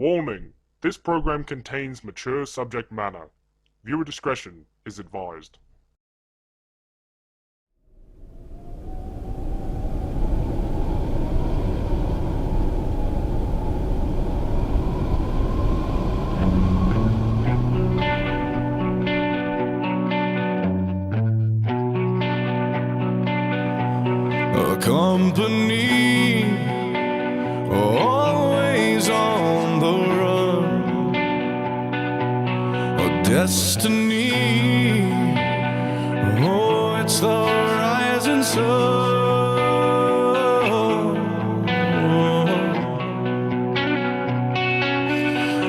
Warning: this program contains mature subject matter. Viewer discretion is advised. Company, always on the run. A destiny, oh, it's the rising sun.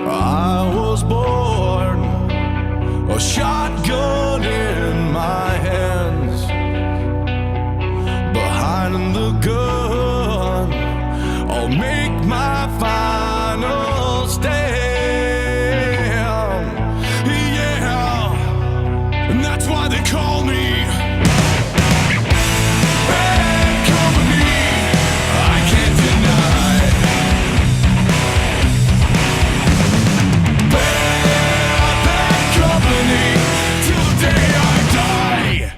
I was born, a shotgun in my hands. Behind the gun, I'll make my final stand. Yeah, and that's why they call me bad company. I can't deny bad company till the day I die.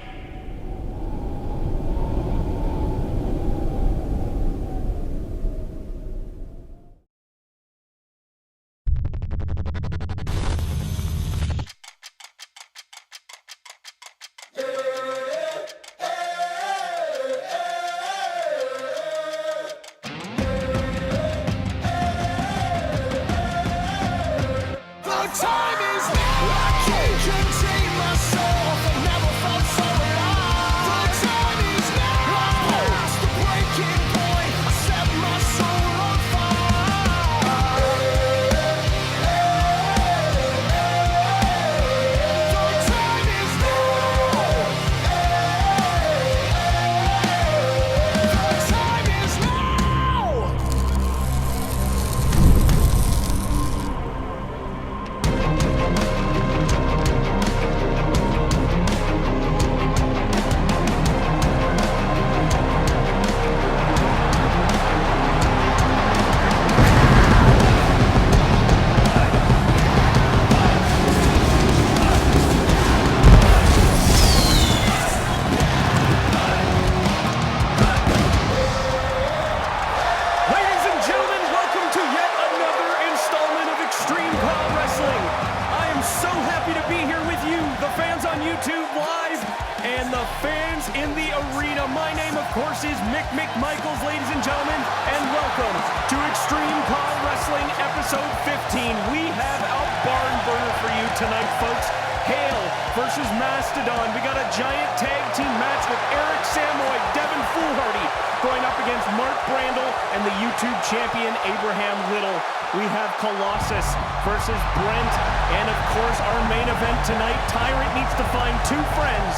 Michaels, ladies and gentlemen, and welcome to Extreme CAW Wrestling episode 15. We have a barn burner for you tonight, folks. Hail versus Mastodon. We got a giant tag team match with Eric Samoy, Devin Foolhardy going up against Mark Brandel and the YouTube champion Abraham Little. We have Colossus versus Brent, and of course our main event tonight, Tyrant needs to find two friends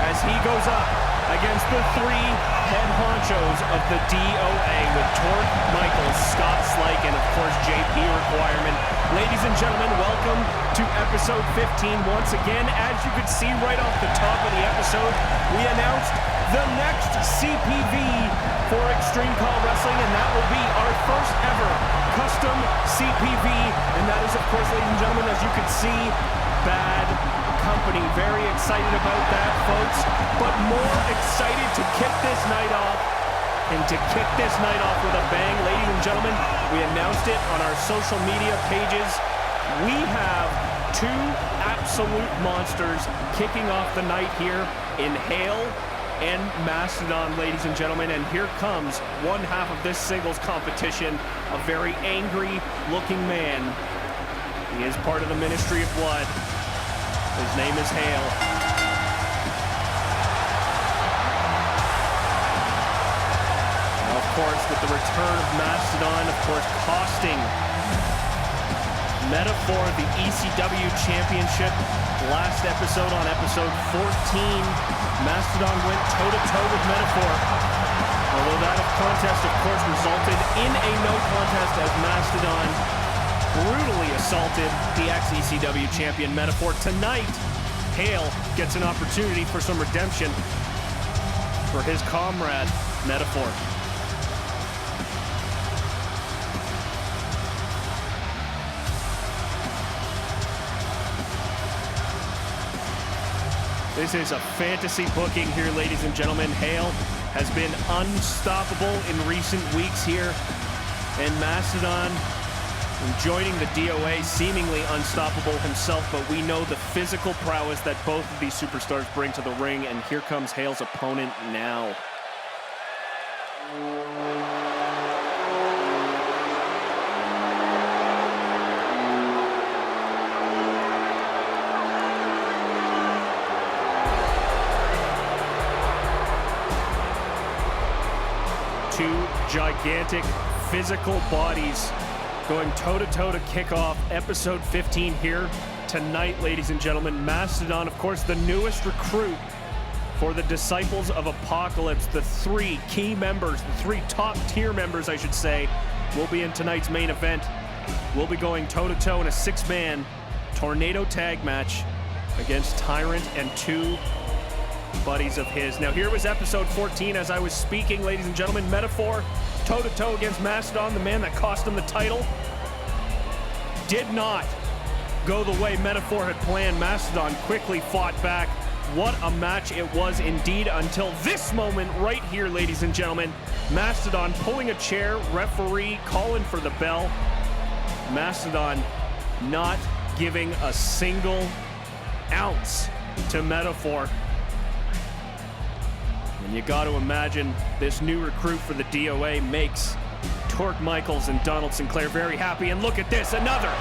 as he goes up against the three head honchos of the DOA with Torq Michaels, Scott Slyke, and of course J.P Requirement. Ladies and gentlemen, welcome to episode 15. Once again, as you could see right off the top of the episode, we announced the next CPV for Extreme CAW Wrestling, and that will be our first ever custom CPV, and that is, of course, ladies and gentlemen, as you can see, Bad Company. Very excited about that, folks, but more excited to kick this night off, and to kick this night off with a bang, ladies and gentlemen, we announced it on our social media pages. We have two absolute monsters kicking off the night here in Hail and Mastodon, ladies and gentlemen, and here comes one half of this singles competition, a very angry looking man. He is part of the Ministry of Blood. His name is Hail. Now, of course, with the return of Mastodon, of course, costing Metaphor the ECW Championship. Last episode, on episode 14, Mastodon went toe-to-toe with Metaphor. Although that contest, of course, resulted in a no contest as Mastodon brutally assaulted the ex-ECW champion Metaphor. Tonight, Hail gets an opportunity for some redemption for his comrade, Metaphor. This is a fantasy booking here, ladies and gentlemen. Hale has been unstoppable in recent weeks here. And Mastodon joining the DOA, seemingly unstoppable himself, but we know the physical prowess that both of these superstars bring to the ring, and here comes Hale's opponent now. Two gigantic physical bodies going toe-to-toe to kick off episode 15 here tonight, ladies and gentlemen. Mastodon, of course, the newest recruit for the Disciples of Apocalypse. The three key members, the three top-tier members, I should say, will be in tonight's main event. We'll be going toe-to-toe in a six-man Tornado Tag match against Tyrant and two buddies of his. Now, here was episode 14 as I was speaking, ladies and gentlemen. Metaphor toe-to-toe against Mastodon, the man that cost him the title. Did not go the way Metaphor had planned. Mastodon quickly fought back. What a match it was indeed until this moment right here, ladies and gentlemen. Mastodon pulling a chair, referee calling for the bell. Mastodon not giving a single ounce to Metaphor. And you got to imagine this new recruit for the DOA makes Torq Michaels and Donald Sinclair very happy. And look at this, another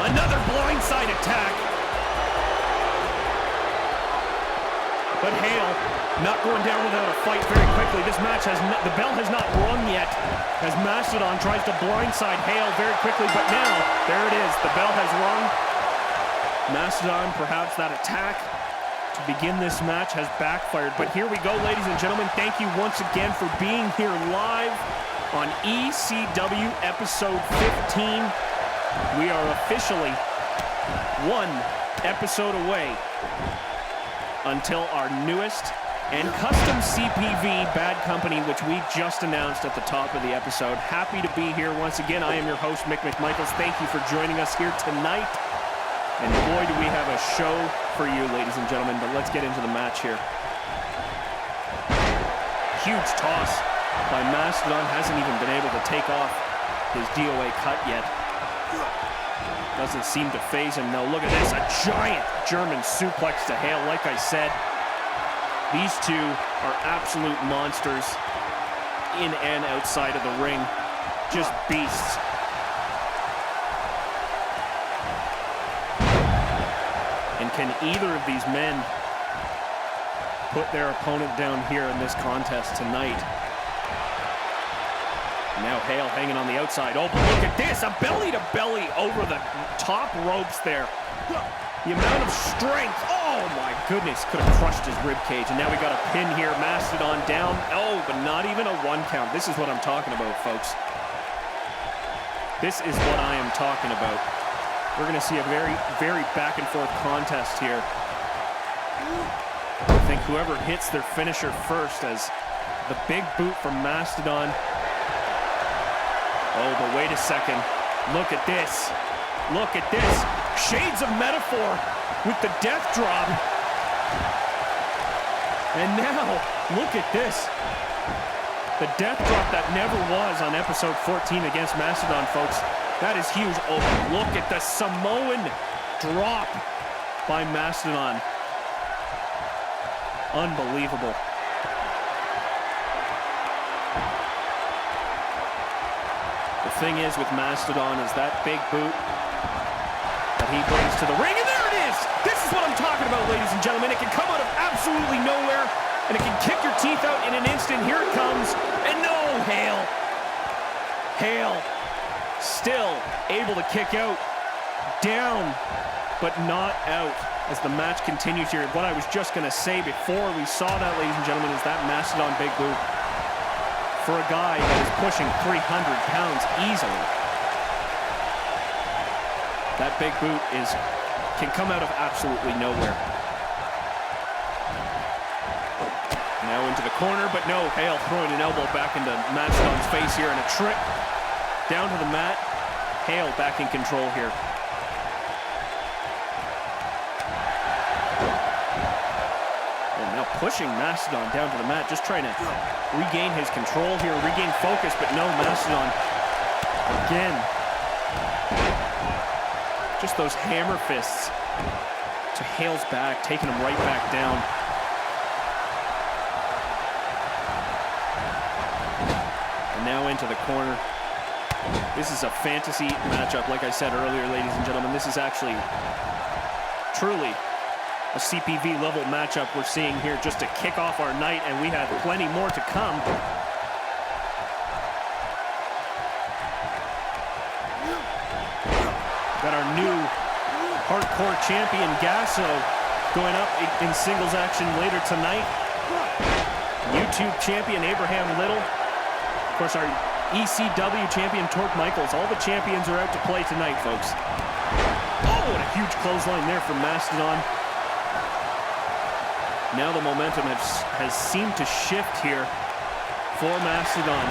blindside attack. But Hale not going down without a fight very quickly. This match the bell has not rung yet as Mastodon tries to blindside Hale very quickly. But now, there it is, the bell has rung. Mastodon, perhaps that attack to begin this match has backfired, but here we go, ladies and gentlemen. Thank you once again for being here live on ECW episode 15. We are officially one episode away until our newest and custom CPV Bad Company, which we just announced at the top of the episode. Happy to be here once again. I am your host, Mick McMichaels. Thank you for joining us here tonight. And boy, do we have a show for you, ladies and gentlemen, but let's get into the match here. Huge toss by Mastodon. Hasn't even been able to take off his DOA cut yet. Doesn't seem to faze him. Now look at this, a giant German suplex to Hale. Like I said, these two are absolute monsters in and outside of the ring. Just beasts. And can either of these men put their opponent down here in this contest tonight? Now Hale hanging on the outside. Oh, but look at this, a belly-to-belly over the top ropes there. The amount of strength, oh my goodness, could have crushed his rib cage. And now we got a pin here, Mastodon down. Oh, but not even a one count. This is what I'm talking about, folks. This is what I am talking about. We're going to see a very, very back and forth contest here. I think whoever hits their finisher first, as the big boot from Mastodon. Oh, but wait a second. Look at this. Look at this. Shades of Metaphor with the death drop. And now, look at this. The death drop that never was on episode 14 against Mastodon, folks. That is huge. Oh, look at the Samoan drop by Mastodon. Unbelievable. The thing is with Mastodon is that big boot that he brings to the ring. And there it is! This is what I'm talking about, ladies and gentlemen. It can come out of absolutely nowhere, and it can kick your teeth out in an instant. Here it comes. And no, Hale. Hale. Still able to kick out, down, but not out as the match continues here. What I was just going to say before we saw that, ladies and gentlemen, is that Mastodon big boot for a guy that is pushing 300 pounds easily. That big boot can come out of absolutely nowhere. Now into the corner, but no, Hale throwing an elbow back into Mastodon's face here, and a trick down to the mat. Hale back in control here. pushing Mastodon down to the mat, just trying to regain his control here, regain focus, but no, Mastodon again. Just those hammer fists to Hale's back, taking him right back down. And now into the corner. This is a fantasy matchup, like I said earlier, ladies and gentlemen. This is actually truly a CPV level matchup we're seeing here just to kick off our night, and we have plenty more to come. Got our new hardcore champion Gasso going up in singles action later tonight. YouTube champion Abraham Little. Of course, our ECW champion Torq Michaels. All the champions are out to play tonight, folks. Oh, what a huge clothesline there from Mastodon. Now the momentum has seemed to shift here for Mastodon.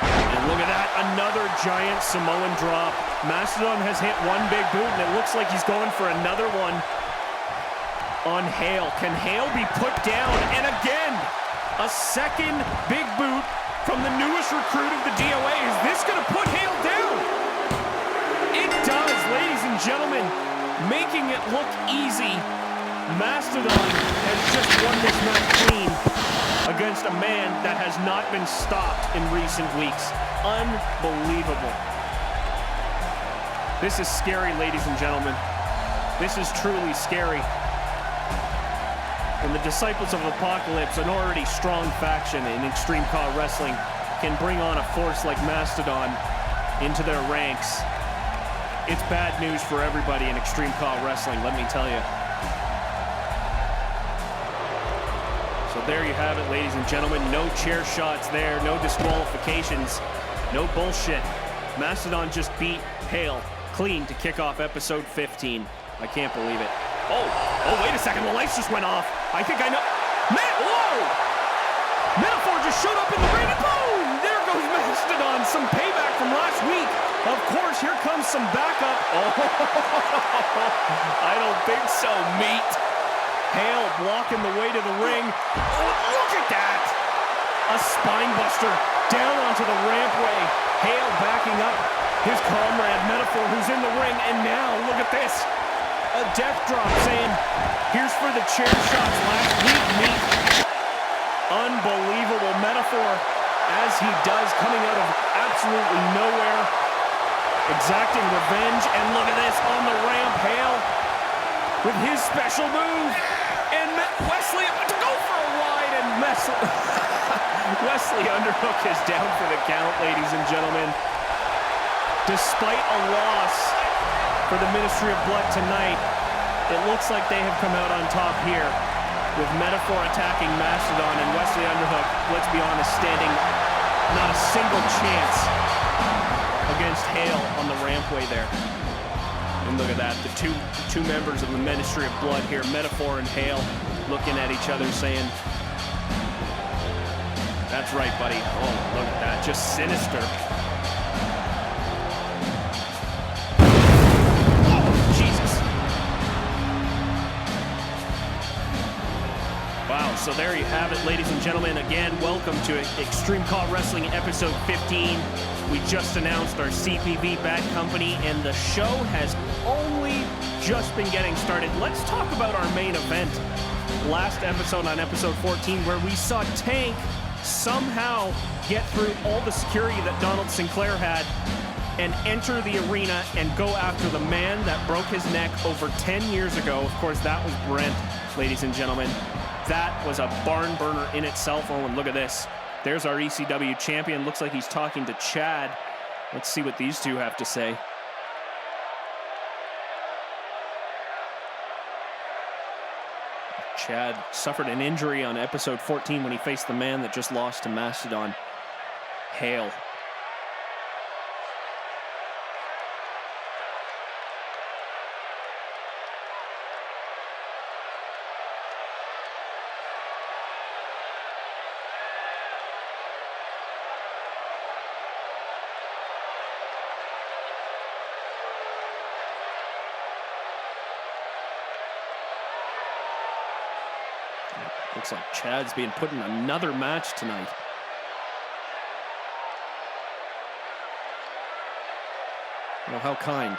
And look at that, another giant Samoan drop. Mastodon has hit one big boot, and it looks like he's going for another one on Hale. Can Hale be put down? And again, a second big boot from the newest recruit of the DOA. Is this going to put Hale down? It does, ladies and gentlemen, making it look easy. Mastodon has just won this match clean against a man that has not been stopped in recent weeks. Unbelievable. This is scary, ladies and gentlemen. This is truly scary. When the Disciples of Apocalypse, an already strong faction in Extreme CAW Wrestling, can bring on a force like Mastodon into their ranks, it's bad news for everybody in Extreme CAW Wrestling, let me tell you. So there you have it, ladies and gentlemen. No chair shots there, no disqualifications, no bullshit. Mastodon just beat Hale clean to kick off episode 15. I can't believe it. Oh, wait a second, the lights just went off. I think I know. Whoa! Metaphor just showed up in the ring and boom! There goes Mastodon, some payback from last week. Of course, here comes some backup. Oh, I don't think so, meat. Hale blocking the way to the ring. Oh, look at that! A spine buster down onto the rampway. Hale backing up his comrade Metaphor, who's in the ring, and now look at this. A death drop saying, here's for the chair shots last week, meat. Unbelievable. Metaphor, as he does, coming out of absolutely nowhere, exacting revenge, and look at this, on the ramp, Hale with his special move, and Wesley about to go for a ride, and Wesley Underhook is down for the count, ladies and gentlemen. Despite a loss for the Ministry of Blood tonight, it looks like they have come out on top here, with Metaphor attacking Mastodon and Wesley Underhook, let's be honest, standing not a single chance against Hale on the rampway there. And look at that, the two members of the Ministry of Blood here, Metaphor and Hale, looking at each other saying, that's right, buddy. Oh, look at that, just sinister. Wow, so there you have it, ladies and gentlemen. Again, welcome to Extreme CAW Wrestling episode 15. We just announced our CPV Bad Company, and the show has only just been getting started. Let's talk about our main event. Last episode, on episode 14, where we saw Tank somehow get through all the security that Donald Sinclair had and enter the arena and go after the man that broke his neck over 10 years ago. Of course, that was Brent, ladies and gentlemen. That was a barn burner in itself. Oh, and look at this. There's our ECW champion. Looks like he's talking to Chad. Let's see what these two have to say. Chad suffered an injury on episode 14 when he faced the man that just lost to Mastodon, Hale. Looks like Chad's being put in another match tonight. Well, how kind.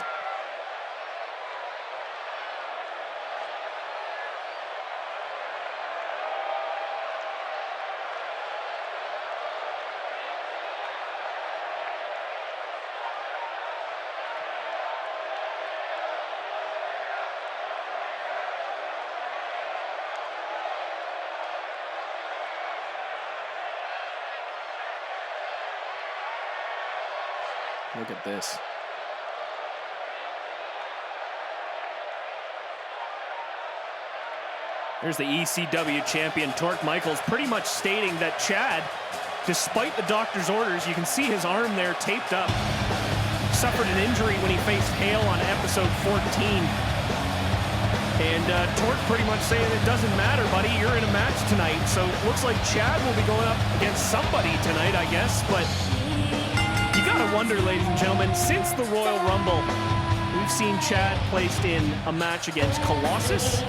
Look at this. Here's the ECW champion, Torq Michaels, pretty much stating that Chad, despite the doctor's orders, you can see his arm there taped up, suffered an injury when he faced Hale on episode 14. And Torq pretty much saying it doesn't matter, buddy, you're in a match tonight. So it looks like Chad will be going up against somebody tonight, I guess, but you gotta wonder, ladies and gentlemen, since the Royal Rumble, we've seen Chad placed in a match against Colossus,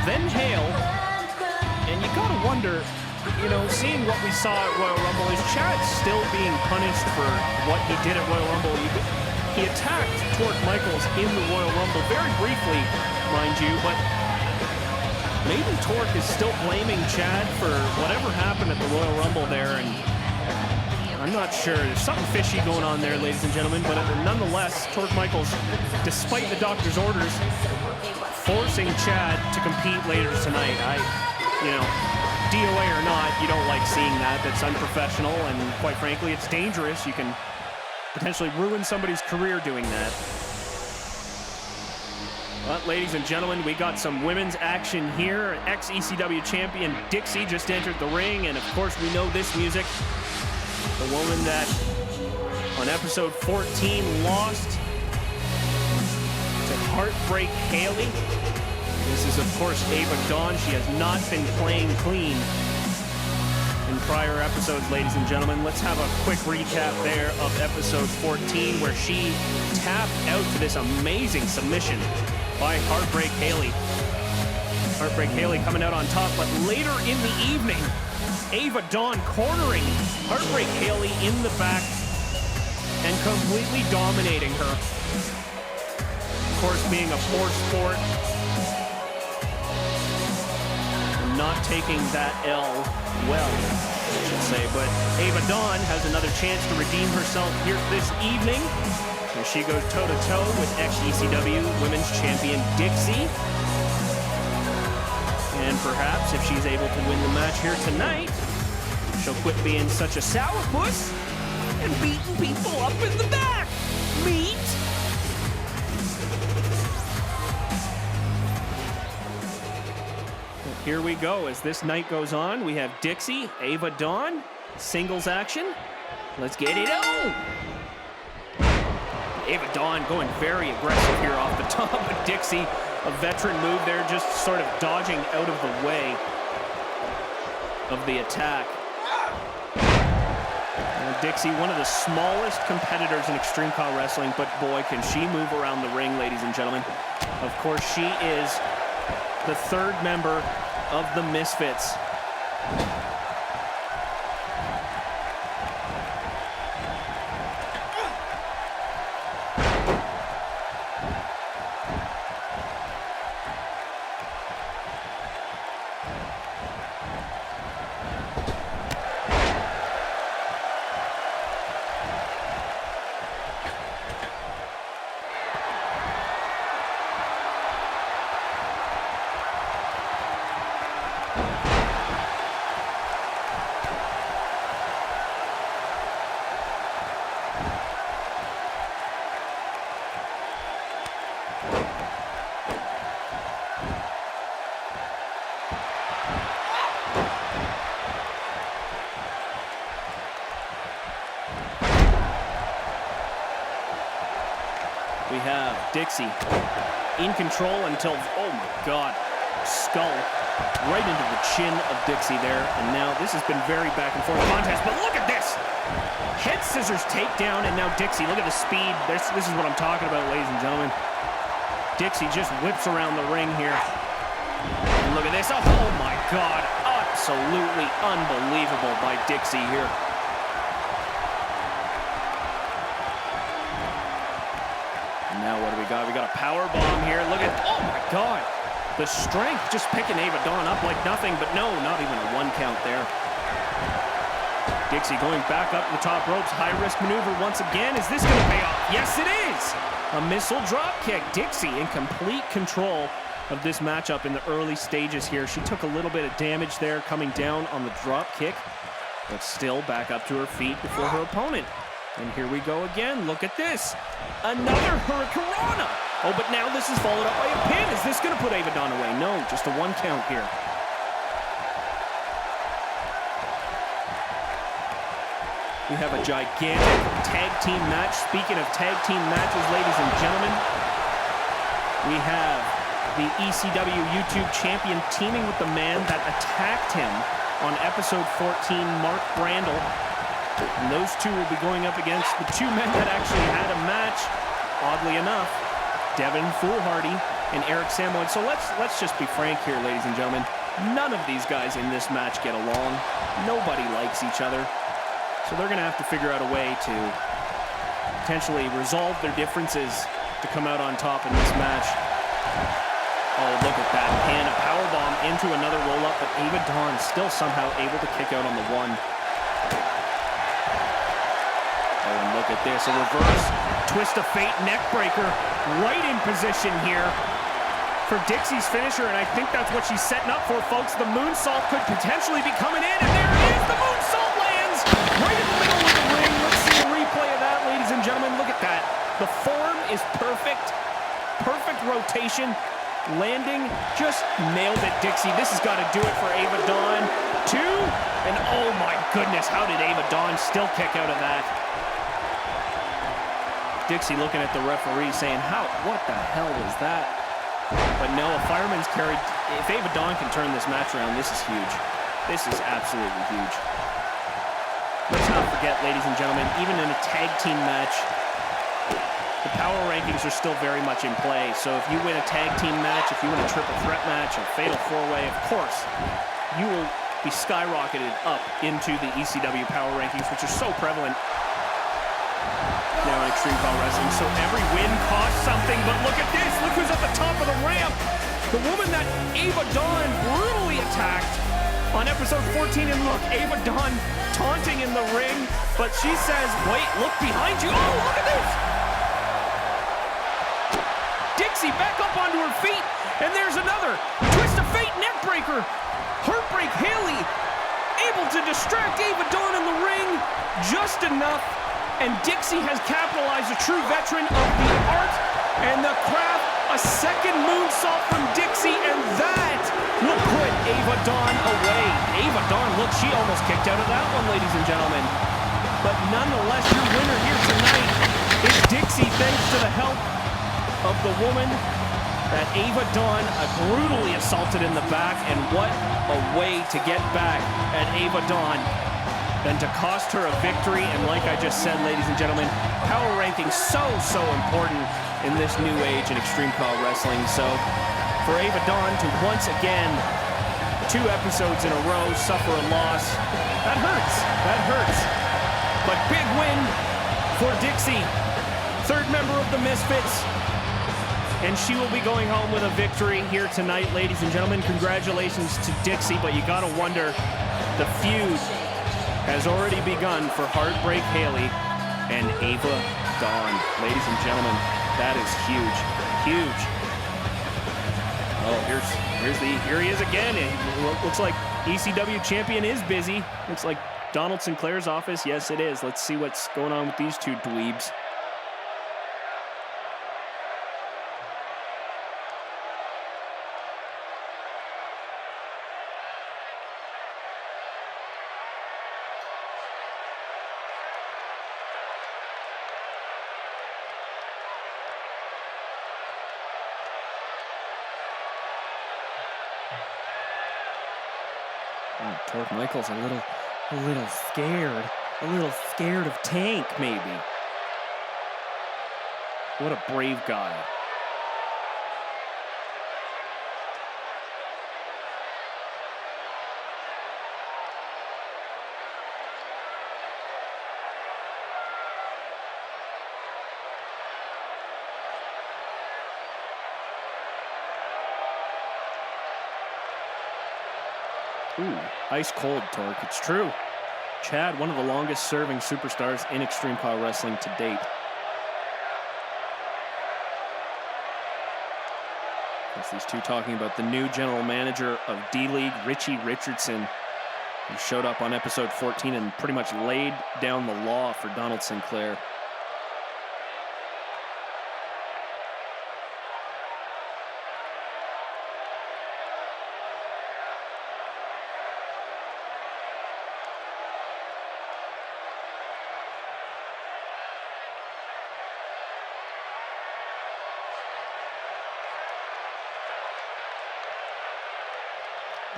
then Hale, and you gotta wonder, you know, seeing what we saw at Royal Rumble, is Chad still being punished for what he did at Royal Rumble? He attacked Torq Michaels in the Royal Rumble, very briefly, mind you, but maybe Torq is still blaming Chad for whatever happened at the Royal Rumble there, and I'm not sure. There's something fishy going on there, ladies and gentlemen, but nonetheless, Torq Michaels, despite the doctor's orders, forcing Chad to compete later tonight. You know, DOA or not, you don't like seeing that. That's unprofessional, and quite frankly, it's dangerous. You can potentially ruin somebody's career doing that. But, ladies and gentlemen, we got some women's action here. Ex-ECW champion Dixie just entered the ring, and of course, we know this music. The woman that, on episode 14, lost to Heartbreak Hailey. This is, of course, Ava Dawn. She has not been playing clean in prior episodes, ladies and gentlemen. Let's have a quick recap there of episode 14, where she tapped out to this amazing submission by Heartbreak Hailey. Heartbreak Hailey coming out on top, but later in the evening, Ava Dawn cornering Heartbreak Hailey in the back and completely dominating her. Of course, being a poor sport and not taking that L well, I should say. But Ava Dawn has another chance to redeem herself here this evening, as she goes toe-to-toe with ex-ECW Women's Champion Dixie. And perhaps, if she's able to win the match here tonight, she'll quit being such a sourpuss and beating people up in the back. Meat. But here we go. As this night goes on, we have Dixie, Ava Dawn, singles action. Let's get it on. Ava Dawn going very aggressive here off the top, but Dixie, a veteran move there, just sort of dodging out of the way of the attack. And Dixie, one of the smallest competitors in Extreme CAW Wrestling, but boy, can she move around the ring, ladies and gentlemen. Of course, she is the third member of the Misfits. We have Dixie in control until, oh my God, skull right into the chin of Dixie there. And now this has been very back and forth contest, but look at this. Head scissors takedown, and now Dixie, look at the speed. This is what I'm talking about, ladies and gentlemen. Dixie just whips around the ring here. And look at this, oh my God. absolutely unbelievable by Dixie here. And now what do we got? We got a power bomb here. Look at, oh my God. The strength just picking Ava Dawn up like nothing, but no, not even a 1 count there. Dixie going back up the top ropes. High risk maneuver once again. Is this going to pay off? Yes, it is. A missile drop kick. Dixie in complete control of this matchup in the early stages here. She took a little bit of damage there coming down on the drop kick, but still back up to her feet before her opponent. And here we go again. Look at this. Another Hurricanrana. Oh, but now this is followed up by a pin. Is this going to put Ava Dawn away? No, just a 1 count here. We have a gigantic tag team match. Speaking of tag team matches, ladies and gentlemen, we have the ECW YouTube champion teaming with the man that attacked him on episode 14, Mark Brandel. And those two will be going up against the 2 men that actually had a match, oddly enough, Devin Foolhardy and Eric Samoan. So let's just be frank here, ladies and gentlemen. None of these guys in this match get along. Nobody likes each other. So they're going to have to figure out a way to potentially resolve their differences to come out on top in this match. Oh, look at that. And a powerbomb into another roll-up, but Ava Dawn still somehow able to kick out on the 1. Oh, and look at this. A reverse twist of fate neck breaker right in position here for Dixie's finisher, and I think that's what she's setting up for, folks. The moonsault could potentially be coming in, and there it is. The moonsault lands right in the middle of the ring. Let's see a replay of that, ladies and gentlemen. Look at that. The form is perfect. Perfect rotation. Landing, just nailed it, Dixie. This has got to do it for Ava Dawn. 2, and oh my goodness, how did Ava Dawn still kick out of that? Dixie looking at the referee saying, what the hell was that? But no, a fireman's carry. If Ava Dawn can turn this match around, this is huge. This is absolutely huge. Let's not forget, ladies and gentlemen, even in a tag team match, the power rankings are still very much in play. So if you win a tag team match, if you win a triple threat match, a fatal 4-way, of course, you will be skyrocketed up into the ECW power rankings, which are so prevalent now in Extreme CAW Wrestling. So every win costs something, but look at this. Look who's at the top of the ramp. The woman that Ava Dawn brutally attacked on episode 14. And look, Ava Dawn taunting in the ring, but she says, wait, look behind you. Oh, look at this. Dixie back up onto her feet, and there's another twist of fate neckbreaker. Heartbreak Hailey able to distract Ava Dawn in the ring just enough, and Dixie has capitalized, a true veteran of the art and the craft. A second moonsault from Dixie, and that will put Ava Dawn away. Ava Dawn, look, she almost kicked out of that one, ladies and gentlemen. But nonetheless, your winner here tonight is Dixie, thanks to the help of the woman that Ava Dawn brutally assaulted in the back. And what a way to get back at Ava Dawn than to cost her a victory. And like I just said, ladies and gentlemen, power ranking so important in this new age in Extreme CAW Wrestling. So for Ava Dawn to once again, 2 episodes in a row, suffer a loss, that hurts. But big win for Dixie, 3rd member of the Misfits. And she will be going home with a victory here tonight, ladies and gentlemen. Congratulations to Dixie, but you gotta wonder, the feud has already begun for Heartbreak Hailey and Ava Dawn. Ladies and gentlemen, that is huge. Oh, here he is again. It looks like ECW champion is busy. Looks like Donald Sinclair's office. Yes, it is. Let's see what's going on with these 2 dweebs. Oh, Torq Michaels a little scared of Tank, maybe. What a brave guy. Ooh, ice cold, Torq. It's true. Chad, one of the longest serving superstars in Extreme CAW Wrestling to date. As these two talking about the new general manager of D-League, Richie Richardson, who showed up on episode 14 and pretty much laid down the law for Donald Sinclair.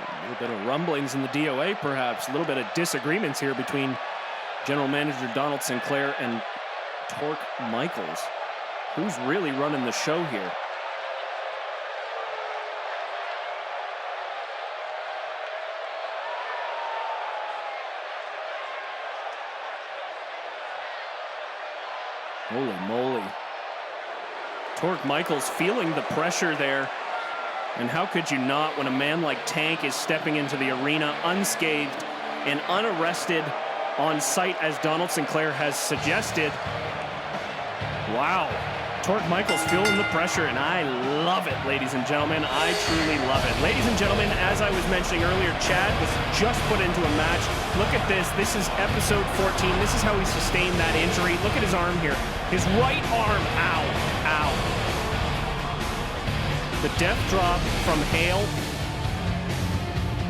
A little bit of rumblings in the DOA, perhaps. A little bit of disagreements here between General Manager Donald Sinclair and Torq Michaels. Who's really running the show here? Holy moly. Torq Michaels feeling the pressure there. And how could you not when a man like Tank is stepping into the arena unscathed and unarrested on site as Donald Sinclair has suggested. Wow. Torq Michaels feeling the pressure, and I love it, ladies and gentlemen. I truly love it. Ladies and gentlemen, as I was mentioning earlier, Chad was just put into a match. Look at this. This is episode 14. This is how he sustained that injury. Look at his arm here. His right arm. Ow. Ow. The death drop from Hale.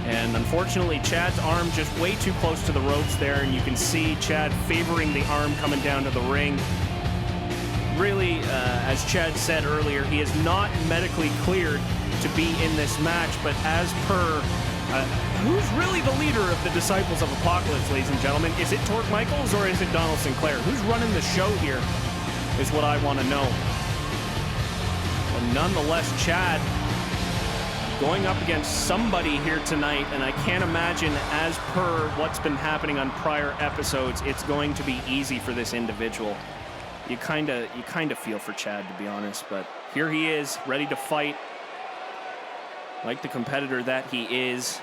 And unfortunately, Chad's arm just way too close to the ropes there, and you can see Chad favoring the arm coming down to the ring. Really, as Chad said earlier, he is not medically cleared to be in this match, but as per, who's really the leader of the Disciples of Apocalypse, ladies and gentlemen? Is it Torq Michaels or is it Donald Sinclair? Who's running the show here is what I want to know. But nonetheless, Chad going up against somebody here tonight, and I can't imagine, as per what's been happening on prior episodes, it's going to be easy for this individual. You kind of feel for Chad, to be honest, but here he is, ready to fight like the competitor that he is,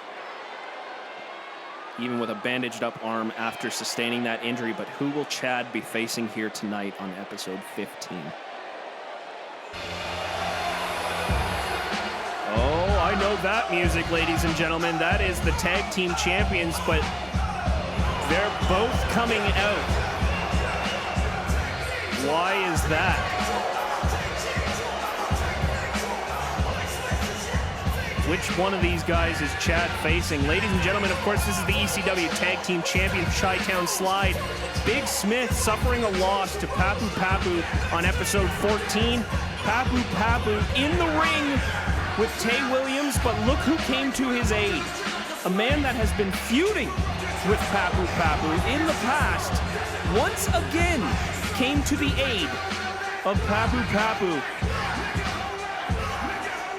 even with a bandaged up arm after sustaining that injury. But who will Chad be facing here tonight on episode 15? Oh, I know that music, ladies and gentlemen. That is the tag team champions, but they're both coming out. Why is that? Which one of these guys is Chad facing? Ladies and gentlemen, of course, this is the ECW Tag Team Champion, Chi-Town Slide. Big Smith suffering a loss to Papu Papu on episode 14. Papu Papu in the ring with Tay Williams, but look who came to his aid. A man that has been feuding with Papu Papu in the past, once again came to the aid of Papu Papu.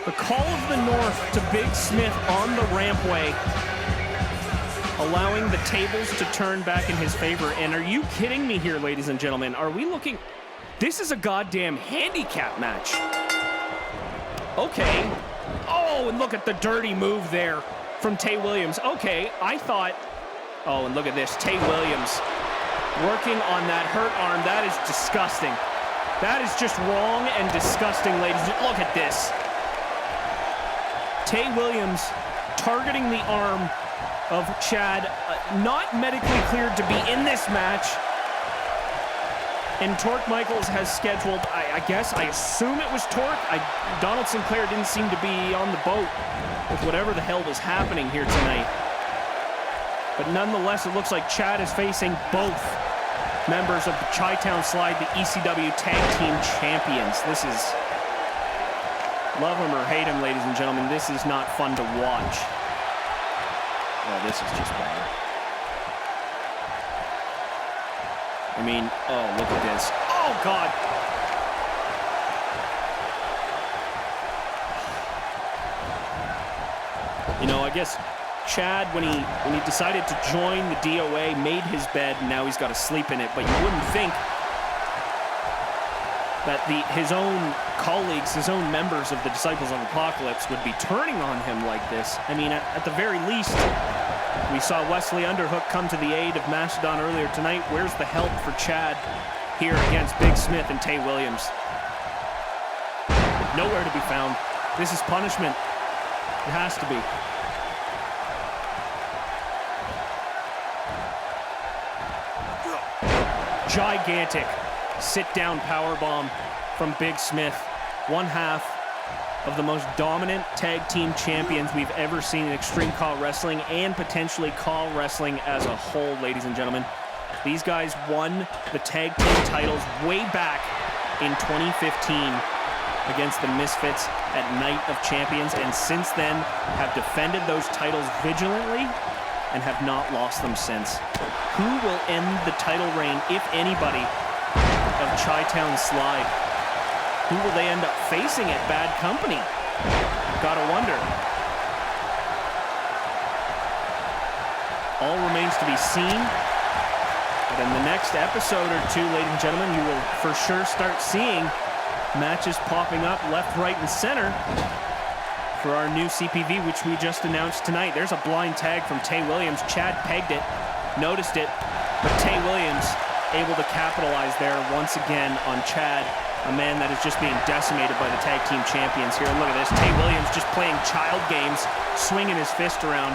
The call of the North to Big Smith on the rampway, allowing the tables to turn back in his favor. And are you kidding me here, ladies and gentlemen? Are we looking... This is a goddamn handicap match. Okay. Oh, and look at the dirty move there from Tay Williams. Okay, I thought... Oh, and look at this. Tay Williams working on that hurt arm. That is disgusting. That is just wrong and disgusting, ladies. Look at this. Tay Williams targeting the arm of Chad, not medically cleared to be in this match. And Torq Michaels has scheduled, I assume it was Torq. Donald Sinclair didn't seem to be on the boat with whatever the hell was happening here tonight. But nonetheless, it looks like Chad is facing both members of the Chi-Town Slide, the ECW Tag Team Champions. This is, love him or hate him, ladies and gentlemen, this is not fun to watch. Oh, this is just bad. I mean, oh, look at this. Oh, God. You know, I guess Chad, when he decided to join the DOA, made his bed, and now he's got to sleep in it. But you wouldn't think that his own colleagues, his own members of the Disciples of Apocalypse would be turning on him like this. I mean, at the very least, we saw Wesley Underhook come to the aid of Mastodon earlier tonight. Where's the help for Chad here against Big Smith and Tay Williams? Nowhere to be found. This is punishment. It has to be. Gigantic sit-down powerbomb from Big Smith. One half of the most dominant tag team champions we've ever seen in Extreme CAW Wrestling and potentially CAW Wrestling as a whole, ladies and gentlemen. These guys won the tag team titles way back in 2015 against the Misfits at Night of Champions, and since then have defended those titles vigilantly and have not lost them since. Who will end the title reign, if anybody, of Chi-Town Slide? Who will they end up facing at Bad Company? Gotta wonder. All remains to be seen. But in the next episode or two, ladies and gentlemen, you will for sure start seeing matches popping up left, right, and center for our new CPV, which we just announced tonight. There's a blind tag from Tay Williams. Chad pegged it, noticed it, but Tay Williams able to capitalize there once again on Chad, a man that is just being decimated by the tag team champions here. And look at this, Tay Williams just playing child games, swinging his fist around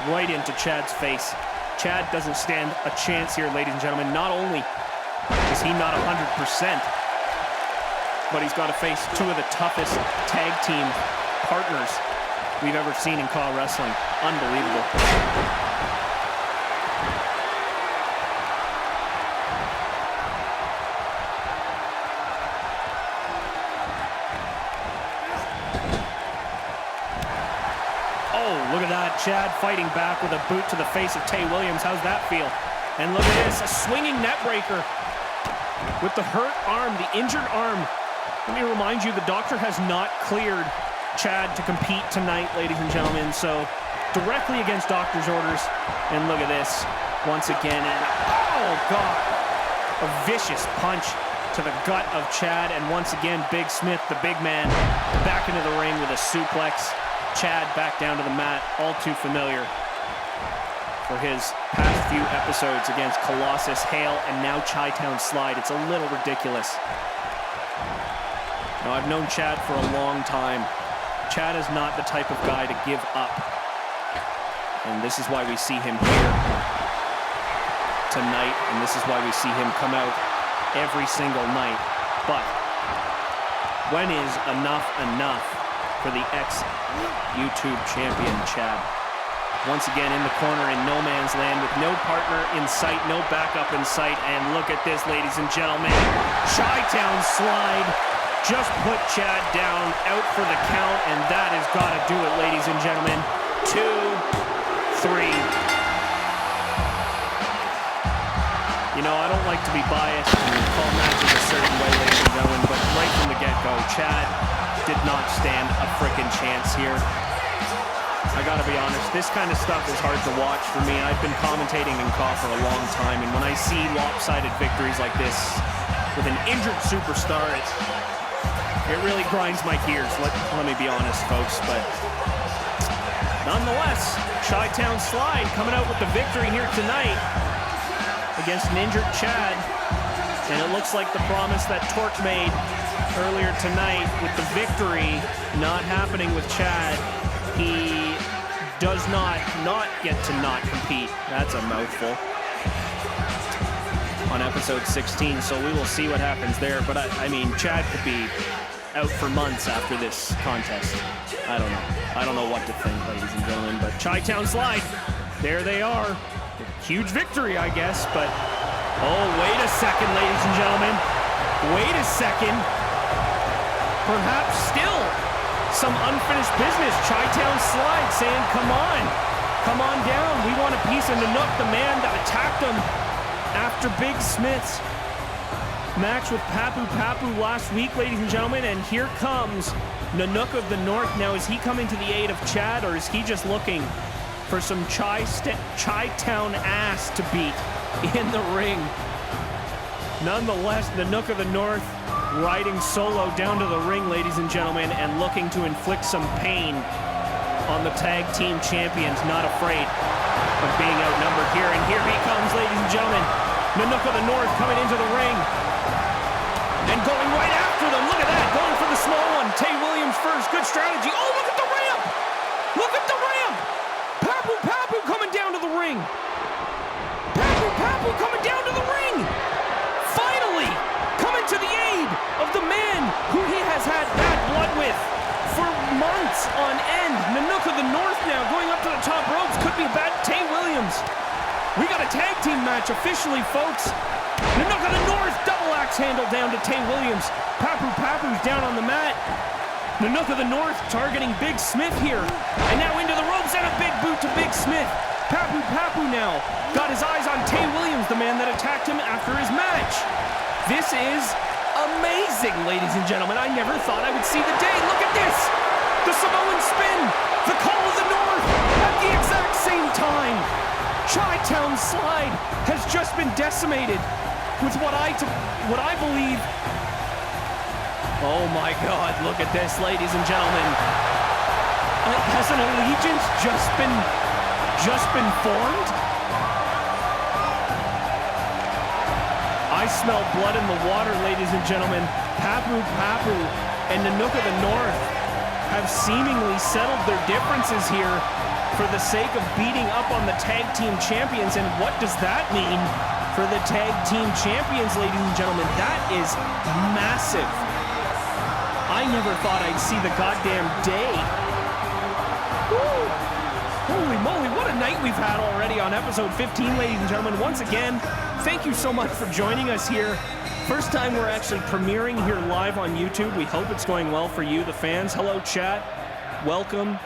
right into Chad's face. Chad doesn't stand a chance here, ladies and gentlemen. Not only is he not 100%, but he's got to face two of the toughest tag team partners we've ever seen in CAW Wrestling. Unbelievable. Look at that, Chad fighting back with a boot to the face of Tay Williams. How's that feel? And look at this, a swinging net breaker with the hurt arm, the injured arm. Let me remind you, the doctor has not cleared Chad to compete tonight, ladies and gentlemen. So directly against doctor's orders. And look at this, once again. And oh God, a vicious punch to the gut of Chad. And once again, Big Smith, the big man, back into the ring with a suplex. Chad back down to the mat, all too familiar for his past few episodes against Colossus, Hale, and now Chi-Town Slide. It's a little ridiculous. Now, I've known Chad for a long time. Chad is not the type of guy to give up. And this is why we see him here tonight, and this is why we see him come out every single night. But when is enough enough for the ex-YouTube champion, Chad? Once again in the corner in no man's land with no partner in sight, no backup in sight. And look at this, ladies and gentlemen. Chi-Town Slide just put Chad down, out for the count, and that has got to do it, ladies and gentlemen. 2, 3. You know, I don't like to be biased and call matches a certain way, ladies and gentlemen, but right from the get-go, Chad did not stand a frickin' chance here. I gotta be honest, this kind of stuff is hard to watch for me. I've been commentating in CAW for a long time, and when I see lopsided victories like this with an injured superstar, it really grinds my gears. Let me be honest, folks, but nonetheless, Chi-Town Slide coming out with the victory here tonight against an injured Chad, and it looks like the promise that Torq made earlier tonight with the victory not happening with Chad. He does not get to not compete. That's a mouthful. On episode 16, so we will see what happens there. But I mean, Chad could be out for months after this contest. I don't know. I don't know what to think, ladies and gentlemen. But Chi-Town Slide, there they are. Huge victory, I guess. But oh, wait a second, ladies and gentlemen. Wait a second. Perhaps still some unfinished business. Chi-Town Slide saying, come on down. We want a piece of Nanook, the man that attacked him after Big Smith's match with Papu Papu last week, ladies and gentlemen. And here comes Nanook of the North. Now, is he coming to the aid of Chad, or is he just looking for some Chi-Town ass to beat in the ring? Nonetheless, Nanook of the North riding solo down to the ring, ladies and gentlemen, and looking to inflict some pain on the tag team champions, not afraid of being outnumbered here. And here he comes, ladies and gentlemen. Nanook of the North coming into the ring and going right after them. Look at that, going for the small one. Tay Williams first, good strategy. Oh, look at the ramp! Look at the ramp! Papu Papu coming down to the ring. Papu Papu coming down to the ring. Finally coming to the aid of the man who he has had bad blood with for months on end. Nanook of the North now going up to the top ropes. Could be bad. Tay Williams. We got a tag team match officially, folks. Nanook of the North, double axe handle down to Tay Williams. Papu Papu's down on the mat. Nanook of the North targeting Big Smith here. And now into the ropes and a big boot to Big Smith. Papu Papu now got his eyes on Tay Williams, the man that attacked him after his match. This is amazing, ladies and gentlemen. I never thought I would see the day. Look at this. The Samoan spin. The call of the North at the exact same time. Chi-Town slide has just been decimated with what I believe. Oh my God, look at this, ladies and gentlemen. Has an allegiance just been formed? I smell blood in the water, ladies and gentlemen. Papu Papu and Nanook of the North have seemingly settled their differences here for the sake of beating up on the tag team champions. And what does that mean for the tag team champions, ladies and gentlemen? That is massive. I never thought I'd see the goddamn day. Woo. Holy moly, what a night we've had already on episode 15, ladies and gentlemen. Once again, thank you so much for joining us here. First time we're actually premiering here live on YouTube. We hope it's going well for you, the fans. Hello, chat. Welcome.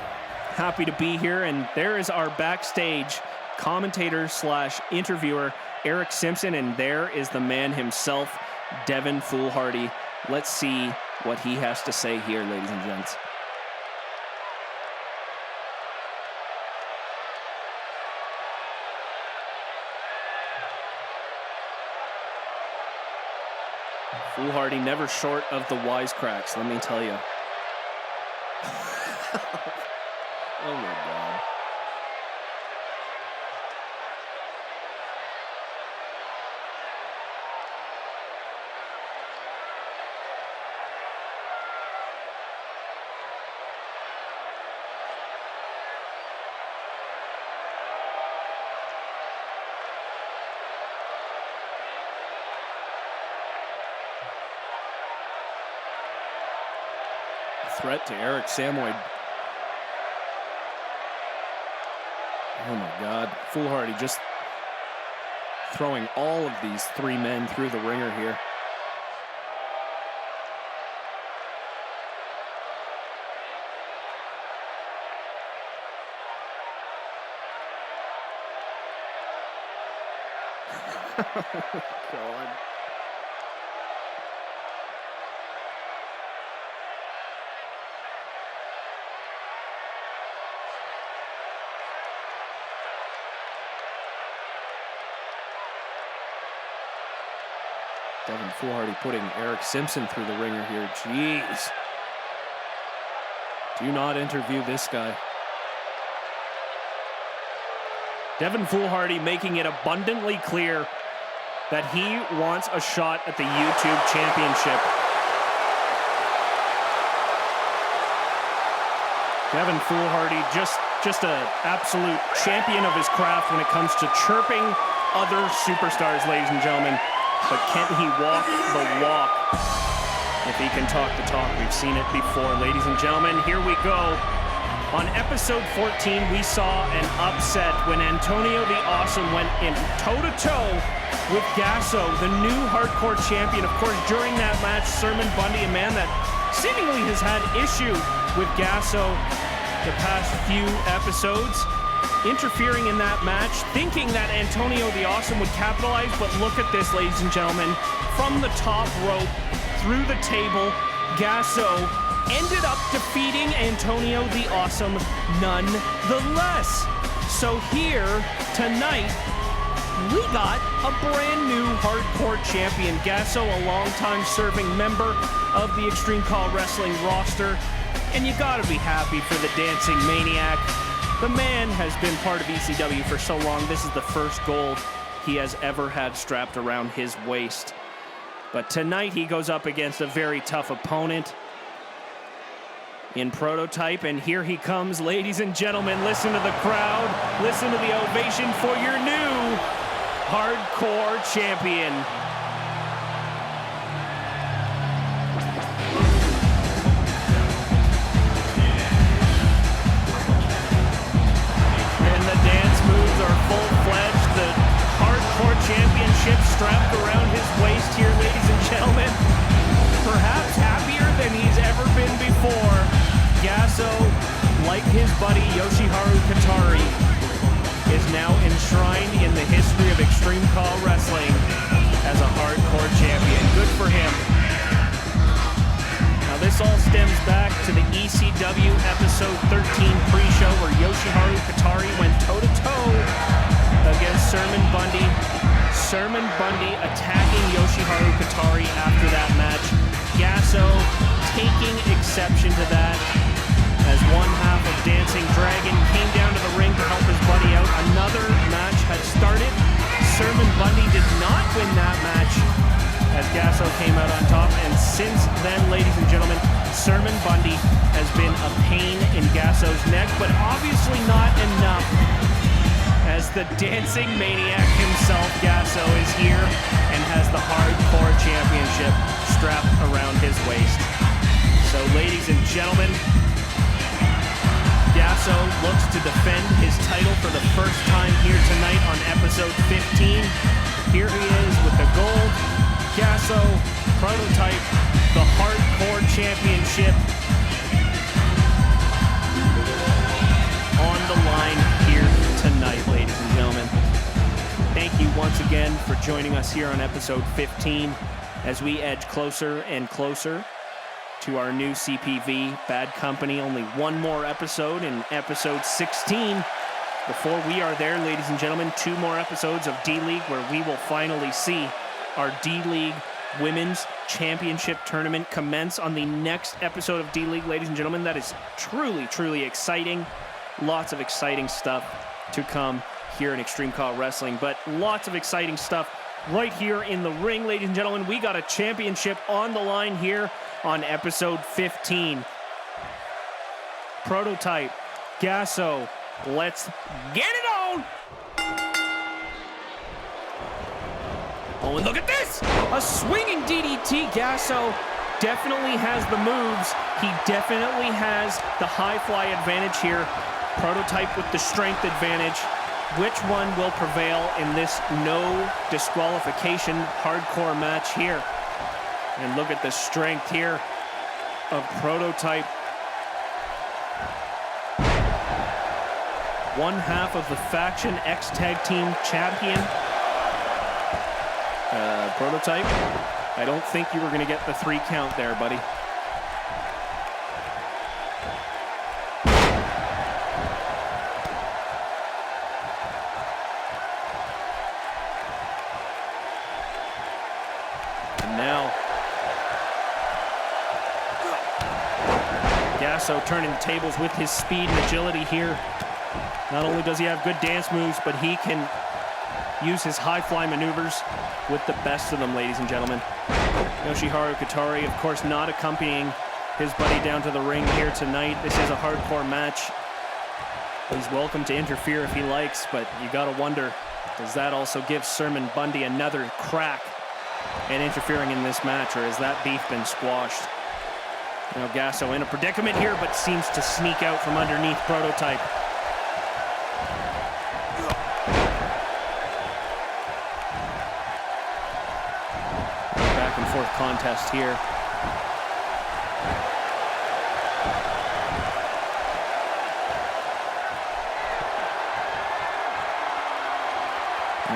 Happy to be here. And there is our backstage commentator / interviewer, Eric Simpson. And there is the man himself, Devin Foolhardy. Let's see what he has to say here, ladies and gents. Foolhardy never short of the wisecracks, let me tell you. Oh my God. Threat to Eric Samoy. Oh my God. Foolhardy just throwing all of these three men through the ringer here. Oh God. Devin Foolhardy putting Eric Simpson through the ringer here. Jeez. Do not interview this guy. Devin Foolhardy making it abundantly clear that he wants a shot at the YouTube Championship. Devin Foolhardy just an absolute champion of his craft when it comes to chirping other superstars, ladies and gentlemen. But can he walk the walk? If he can talk the talk, we've seen it before. Ladies and gentlemen, here we go. On episode 14, we saw an upset when Antonio the Awesome went in toe-to-toe with Gasso, the new hardcore champion. Of course, during that match, Sermon Bundy, a man that seemingly has had issue with Gasso the past few episodes, interfering in that match, thinking that Antonio the Awesome would capitalize, but look at this, ladies and gentlemen. From the top rope, through the table, Gasso ended up defeating Antonio the Awesome nonetheless. So here, tonight, we got a brand new hardcore champion. Gasso, a longtime serving member of the Extreme CAW Wrestling roster. And you gotta be happy for the Dancing Maniac. The man has been part of ECW for so long. This is the first gold he has ever had strapped around his waist. But tonight he goes up against a very tough opponent in Prototype, and here he comes, ladies and gentlemen. Listen to the crowd, listen to the ovation for your new hardcore champion. And the dance moves are full-fledged. The hardcore championship strapped around his waist here, ladies and gentlemen. Perhaps happier than he's ever been before. Gasso, like his buddy Yoshiharu Katari, is now enshrined in the history of Extreme CAW Wrestling as a hardcore champion. Good for him. Now this all stems back to the ECW episode 13 pre-show where Yoshiharu Katari went toe-to-toe against Sermon Bundy. Sermon Bundy attacking Yoshiharu Katari after that match. Gasso taking exception to that as one half of Dancing Dragon came down to the ring to help his buddy out. Another match had started. Sermon Bundy did not win that match as Gasso came out on top. And since then, ladies and gentlemen, Sermon Bundy has been a pain in Gasso's neck, but obviously not enough, as the Dancing Maniac himself, Gasso, is here and has the hardcore championship strapped around his waist. So, ladies and gentlemen, Gasso looks to defend his title for the first time here tonight on episode 15. Here he is with the gold. Gasso, Prototype, the hardcore championship on the line here tonight, ladies and gentlemen. Thank you once again for joining us here on episode 15 as we edge closer and closer to our new CPV, Bad Company. Only one more episode in episode 16 before we are there, ladies and gentlemen. 2 more episodes of D-League where we will finally see our D-League Women's Championship Tournament commence on the next episode of D-League, ladies and gentlemen. That is truly, truly exciting. Lots of exciting stuff to come here in Extreme CAW Wrestling, but lots of exciting stuff right here in the ring, ladies and gentlemen. We got a championship on the line here on episode 15. Prototype, Gasso, let's get it on! Oh, and look at this! A swinging DDT. Gasso definitely has the moves. He definitely has the high fly advantage here. Prototype with the strength advantage. Which one will prevail in this no disqualification hardcore match here? And look at the strength here of Prototype. One half of the Faction X Tag Team Champion. Prototype, I don't think you were going to get the 3 count there, buddy. Gasso turning the tables with his speed and agility here. Not only does he have good dance moves, but he can use his high fly maneuvers with the best of them, ladies and gentlemen. Yoshiharu Katari, of course, not accompanying his buddy down to the ring here tonight. This is a hardcore match. He's welcome to interfere if he likes, but you gotta wonder, does that also give Sermon Bundy another crack at interfering in this match, or has that beef been squashed? Now Gasso in a predicament here, but seems to sneak out from underneath Prototype. Back and forth contest here.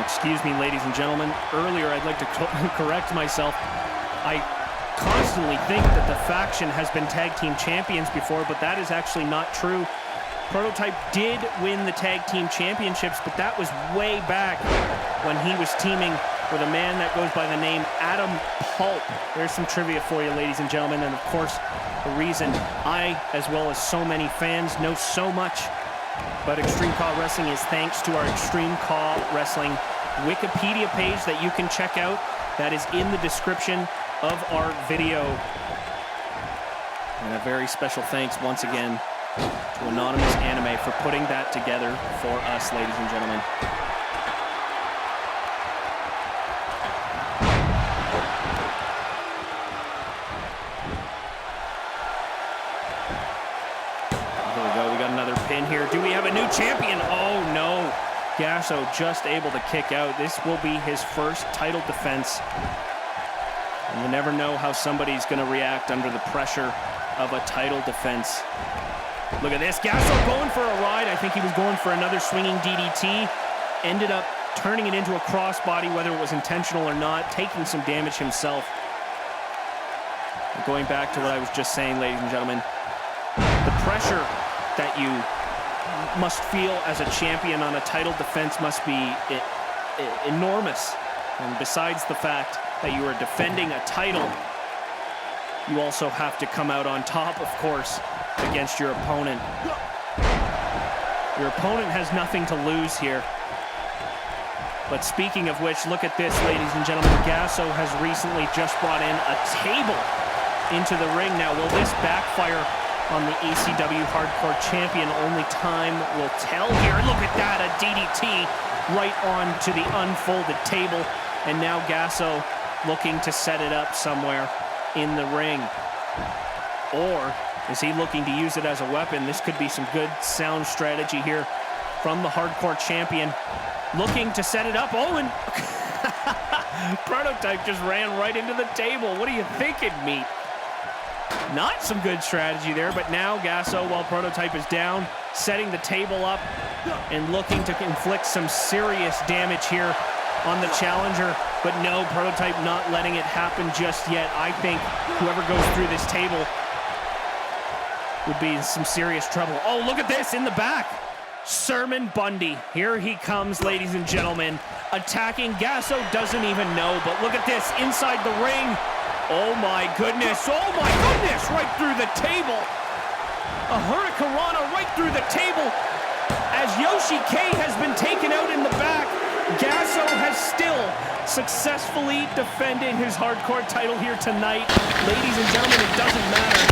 Excuse me, ladies and gentlemen. Earlier, I'd like to correct myself. I constantly think that the Faction has been tag team champions before, but that is actually not true. Prototype did win the tag team championships, but that was way back when he was teaming with a man that goes by the name Adam Pulp. There's some trivia for you, ladies and gentlemen, and of course, the reason I, as well as so many fans, know so much about Extreme CAW Wrestling is thanks to our Extreme CAW Wrestling Wikipedia page that you can check out. That is in the description of our video. And a very special thanks once again to Anonymous Anime for putting that together for us, ladies and gentlemen. Here we go, we got another pin here. Do we have a new champion? Oh no, Gasso just able to kick out. This will be his first title defense. And you never know how somebody's gonna react under the pressure of a title defense. Look at this, Gasso going for a ride. I think he was going for another swinging DDT. Ended up turning it into a crossbody, whether it was intentional or not, taking some damage himself. And going back to what I was just saying, ladies and gentlemen, the pressure that you must feel as a champion on a title defense must be enormous. And besides the fact that you are defending a title, you also have to come out on top, of course, against your opponent. Your opponent has nothing to lose here. But speaking of which, look at this, ladies and gentlemen. Gasso has recently just brought in a table into the ring. Now, will this backfire on the ECW Hardcore Champion? Only time will tell here. Look at that, a DDT right onto the unfolded table. And now Gasso looking to set it up somewhere in the ring. Or is he looking to use it as a weapon? This could be some good sound strategy here from the Hardcore Champion. Looking to set it up. Oh, and Prototype just ran right into the table. What are you thinking, Meat? Not some good strategy there, but now Gasso, while Prototype is down, setting the table up and looking to inflict some serious damage here on the challenger. But no, Prototype not letting it happen just yet. I think whoever goes through this table would be in some serious trouble. Oh, look at this in the back. Sermon Bundy, here he comes, ladies and gentlemen, attacking. Gasso doesn't even know, but look at this inside the ring. Oh my goodness, right through the table. A Hurricanrana right through the table. As Yoshi K has been taken out in the back, Gasso has still successfully defended his hardcore title here tonight. Ladies and gentlemen, it doesn't matter.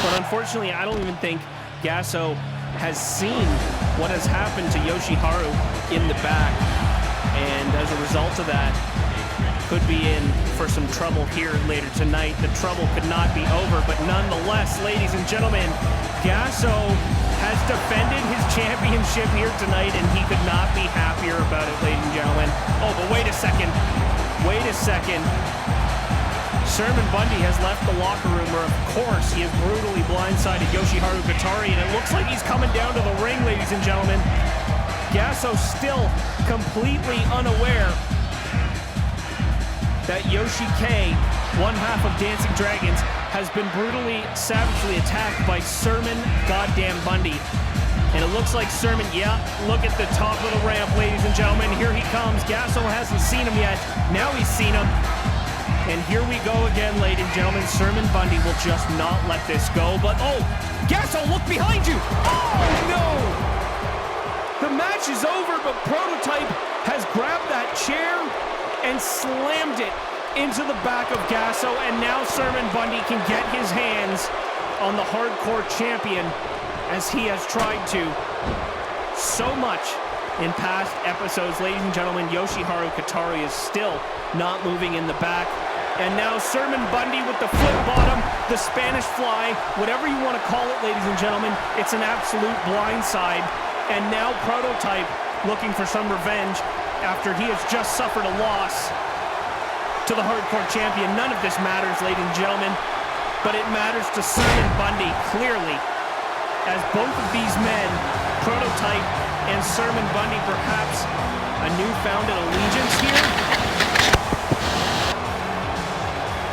But unfortunately, I don't even think Gasso has seen what has happened to Yoshiharu in the back. And as a result of that, could be in for some trouble here later tonight. The trouble could not be over, but nonetheless, ladies and gentlemen, Gasso has defended his championship here tonight, and he could not be happier about it, ladies and gentlemen. Oh, but wait a second. Sermon Bundy has left the locker room where, of course, he has brutally blindsided Yoshiharu Katari, and it looks like he's coming down to the ring, ladies and gentlemen. Gasso still completely unaware that Yoshi K, one half of Dancing Dragons, has been brutally, savagely attacked by Sermon goddamn Bundy. And it looks like Sermon, yeah, look at the top of the ramp, ladies and gentlemen. Here he comes. Gasso hasn't seen him yet. Now he's seen him. And here we go again, ladies and gentlemen. Sermon Bundy will just not let this go. But, oh, Gasso, look behind you. Oh, no. The match is over, but Prototype has grabbed that chair and slammed it into the back of Gasso. And now Sermon Bundy can get his hands on the Hardcore Champion, as he has tried to so much in past episodes. Ladies and gentlemen, Yoshiharu Katari is still not moving in the back. And now Sermon Bundy with the flip bottom, the Spanish fly, whatever you want to call it, ladies and gentlemen, it's an absolute blindside. And now Prototype looking for some revenge after he has just suffered a loss to the Hardcore Champion. None of this matters, ladies and gentlemen, but it matters to Sermon Bundy clearly, as both of these men, Prototype and Sermon Bundy, perhaps a newfound allegiance here.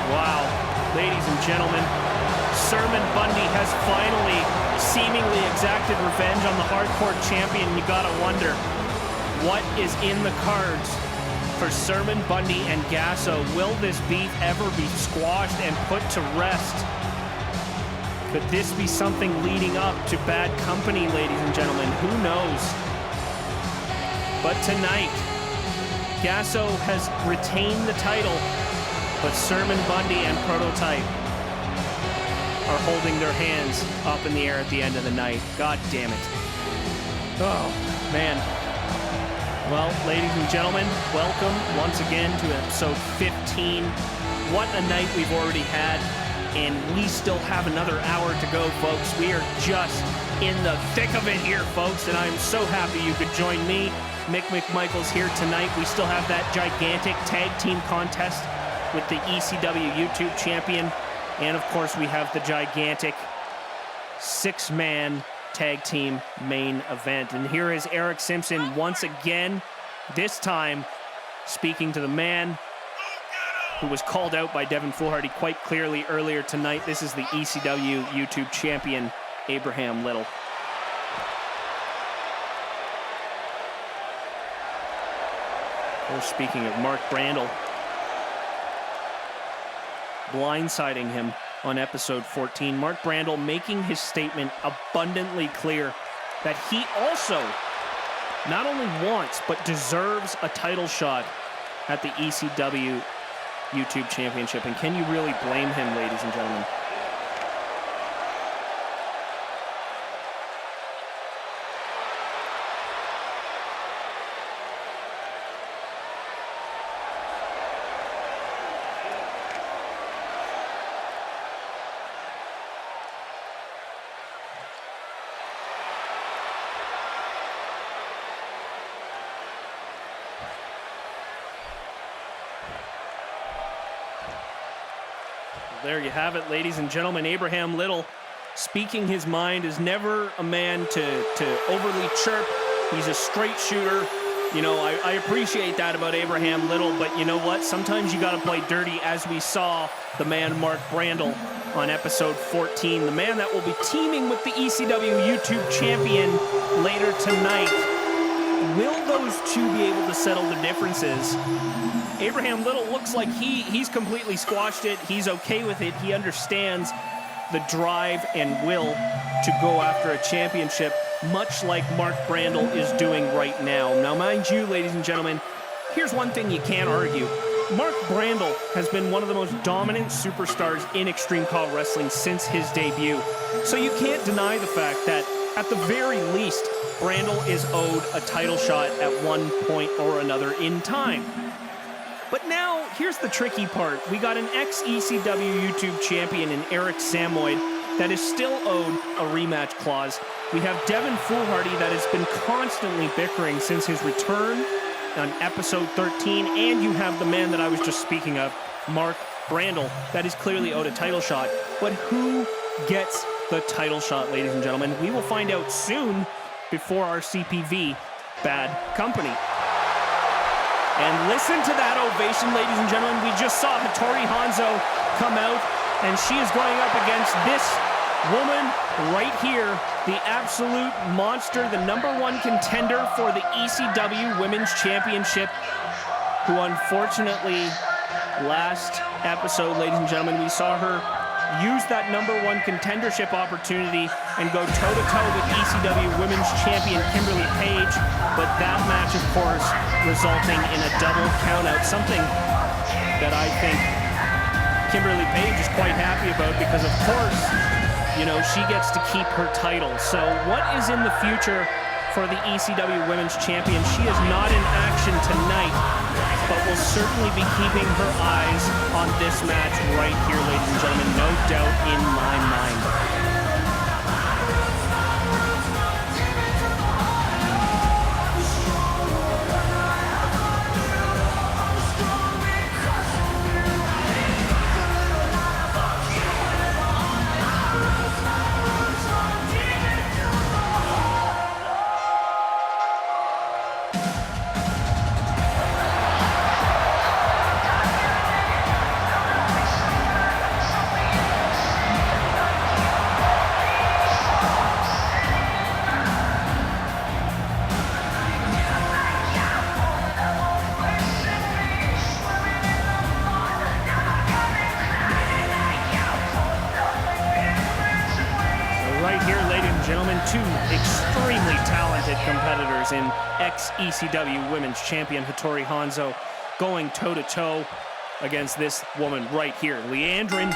Wow, ladies and gentlemen, Sermon Bundy has finally seemingly exacted revenge on the hardcore champion. You gotta wonder, what is in the cards for Sermon Bundy and Gasso? Will this beef ever be squashed and put to rest? Could this be something leading up to bad company, ladies and gentlemen? Who knows? But tonight, Gasso has retained the title, but Sermon Bundy and Prototype are holding their hands up in the air at the end of the night. God damn it. Oh, man. Well, ladies and gentlemen, welcome once again to episode 15. What a night we've already had, and we still have another hour to go, folks. We are just in the thick of it here, folks, and I'm so happy you could join me, Mick Michaels, here tonight. We still have that gigantic tag team contest with the ECW YouTube champion, and of course we have the gigantic 6-man tag team main event. And here is Eric Simpson once again, this time speaking to the man who was called out by Devin Foolhardy quite clearly earlier tonight. This is the ECW YouTube champion, Abraham Little. We're speaking of Mark Brandel blindsiding him on episode 14. Mark Brandel making his statement abundantly clear that he also not only wants but deserves a title shot at the ECW YouTube Championship. And can you really blame him, ladies and gentlemen? There you have it, ladies and gentlemen. Abraham Little speaking his mind, is never a man to overly chirp. He's a straight shooter. You know, I appreciate that about Abraham Little, but you know what? Sometimes you got to play dirty, as we saw the man Mark Brandel on episode 14, the man that will be teaming with the ECW YouTube champion later tonight. Will those two be able to settle the differences? Abraham Little looks like he's completely squashed it. He's okay with it. He understands the drive and will to go after a championship, much like Mark Brandel is doing right now. Now, mind you, ladies and gentlemen, here's one thing you can't argue. Mark Brandel has been one of the most dominant superstars in Extreme CAW Wrestling since his debut. So you can't deny the fact that, at the very least, Brandel is owed a title shot at one point or another in time. But now, here's the tricky part. We got an ex-ECW YouTube champion in Eric Samoyd that is still owed a rematch clause. We have Devin Foolhardy that has been constantly bickering since his return on episode 13, and you have the man that I was just speaking of, Mark Brandel, that is clearly owed a title shot. But who gets the title shot, ladies and gentlemen? We will find out soon before our CPV Bad Company. And listen to that ovation, ladies and gentlemen. We just saw Hattori Hanzo come out, and she is going up against this woman right here, the absolute monster, the #1 contender for the ECW Women's Championship, who unfortunately last episode, ladies and gentlemen, we saw her use that #1 contendership opportunity and go toe-to-toe with ECW Women's Champion Kimberly Page, but that match, of course, resulting in a double countout, something that I think Kimberly Page is quite happy about because, of course, you know, she gets to keep her title. So what is in the future for the ECW Women's Champion? She is not in action tonight, but will certainly be keeping her eyes on this match right here, ladies and gentlemen. No doubt in my mind. gentlemen, two extremely talented competitors in ex-ECW Women's Champion Hattori Hanzo going toe-to-toe against this woman right here, Leandrin,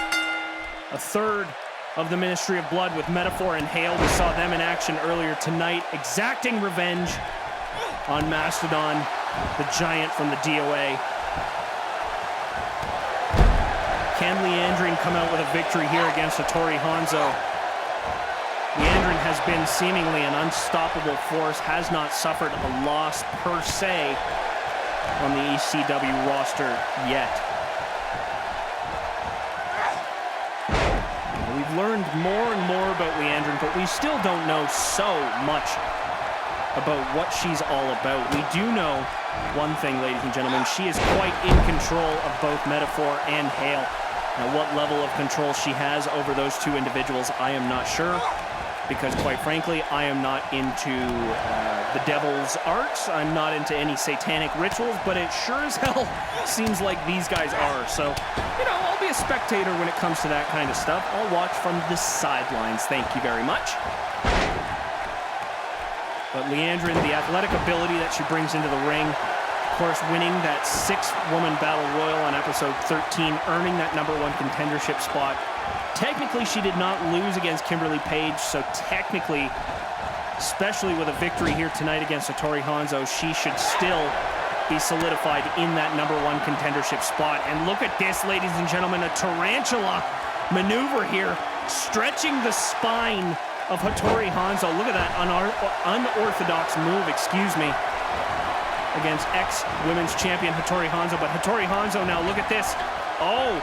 a third of the Ministry of Blood with Metaphor and Hale. We saw them in action earlier tonight, exacting revenge on Mastodon, the giant from the DOA. Can Leandrin come out with a victory here against Hattori Hanzo? Leandrin has been seemingly an unstoppable force, has not suffered a loss per se on the ECW roster yet. We've learned more and more about Leandrin, but we still don't know so much about what she's all about. We do know one thing, ladies and gentlemen, she is quite in control of both Metaphor and Hale. Now, what level of control she has over those two individuals, I am not sure, because quite frankly, I am not into the devil's arts. I'm not into any satanic rituals, but it sure as hell seems like these guys are. So, you know, I'll be a spectator when it comes to that kind of stuff. I'll watch from the sidelines. Thank you very much. But Leandrin, the athletic ability that she brings into the ring, of course, winning that 6-woman battle royal on episode 13, earning that #1 contendership spot. Technically, she did not lose against Kimberly Page, so technically, especially with a victory here tonight against Hattori Hanzo, she should still be solidified in that #1 contendership spot. And look at this, ladies and gentlemen, a tarantula maneuver here, stretching the spine of Hattori Hanzo. Look at that unorthodox move, excuse me, against ex-women's champion Hattori Hanzo. But Hattori Hanzo now, look at this. Oh!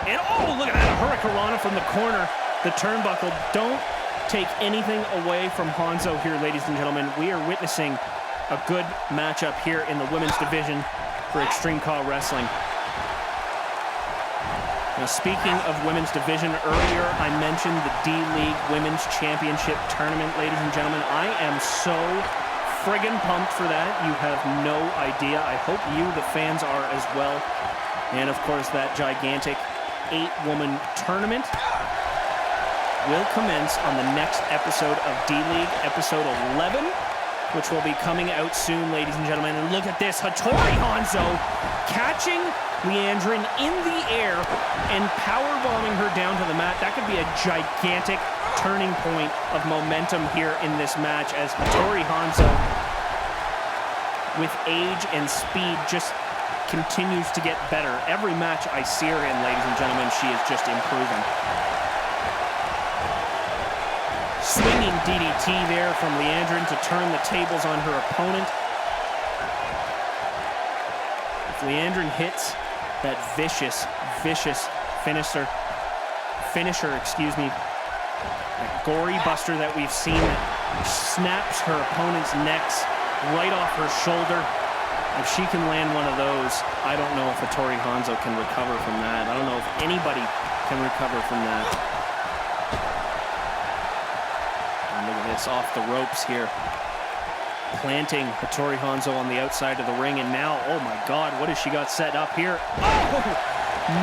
And oh, look at that, a Hurricanrana from the corner. The turnbuckle. Don't take anything away from Hanzo here, ladies and gentlemen. We are witnessing a good matchup here in the women's division for Extreme CAW Wrestling. Now, speaking of women's division, earlier I mentioned the D-League Women's Championship Tournament, ladies and gentlemen. I am so friggin' pumped for that. You have no idea. I hope you, the fans, are as well. And, of course, that gigantic 8-woman tournament will commence on the next episode of D-League, episode 11, which will be coming out soon, ladies and gentlemen. And look at this, Hattori Hanzo catching Leandrin in the air and powerbombing her down to the mat. That could be a gigantic turning point of momentum here in this match, as Hattori Hanzo, with age and speed, just continues to get better. Every match I see her in, ladies and gentlemen, she is just improving. Swinging DDT there from Leandrin to turn the tables on her opponent. If Leandrin hits that vicious finisher, that gory buster that we've seen that snaps her opponent's necks right off her shoulder, if she can land one of those, I don't know if Hattori Hanzo can recover from that. I don't know if anybody can recover from that. And look at this, off the ropes here. Planting Hattori Hanzo on the outside of the ring, and now, oh my God, what has she got set up here? Oh!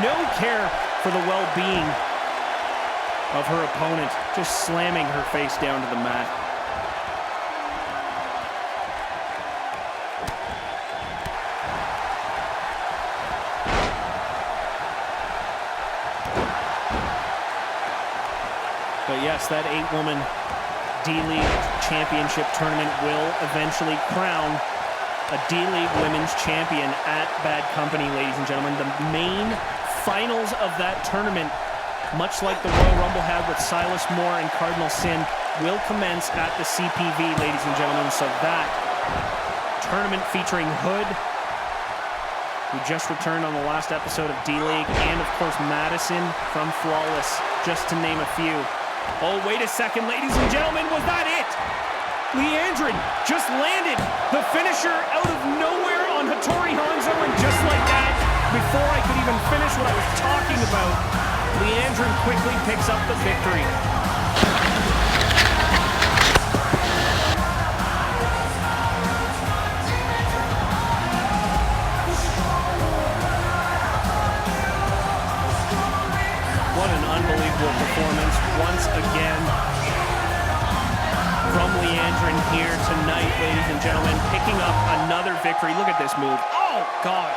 No care for the well-being of her opponent, just slamming her face down to the mat. But yes, that 8-woman D-League Championship Tournament will eventually crown a D-League Women's Champion at Bad Company, ladies and gentlemen. The main finals of that tournament, much like the Royal Rumble had with Silas Moore and Cardinal Sin, will commence at the CPV, ladies and gentlemen. So that tournament featuring Hood, who just returned on the last episode of D-League, and of course Madison from Flawless, just to name a few. Oh, wait a second, ladies and gentlemen, was that it? Leandrin just landed the finisher out of nowhere on Hattori Hanzo, and just like that, before I could even finish what I was talking about, Leandrin quickly picks up the victory. What an unbelievable performance once again from Leandrin here tonight, ladies and gentlemen, picking up another victory. Look at this move. Oh, God.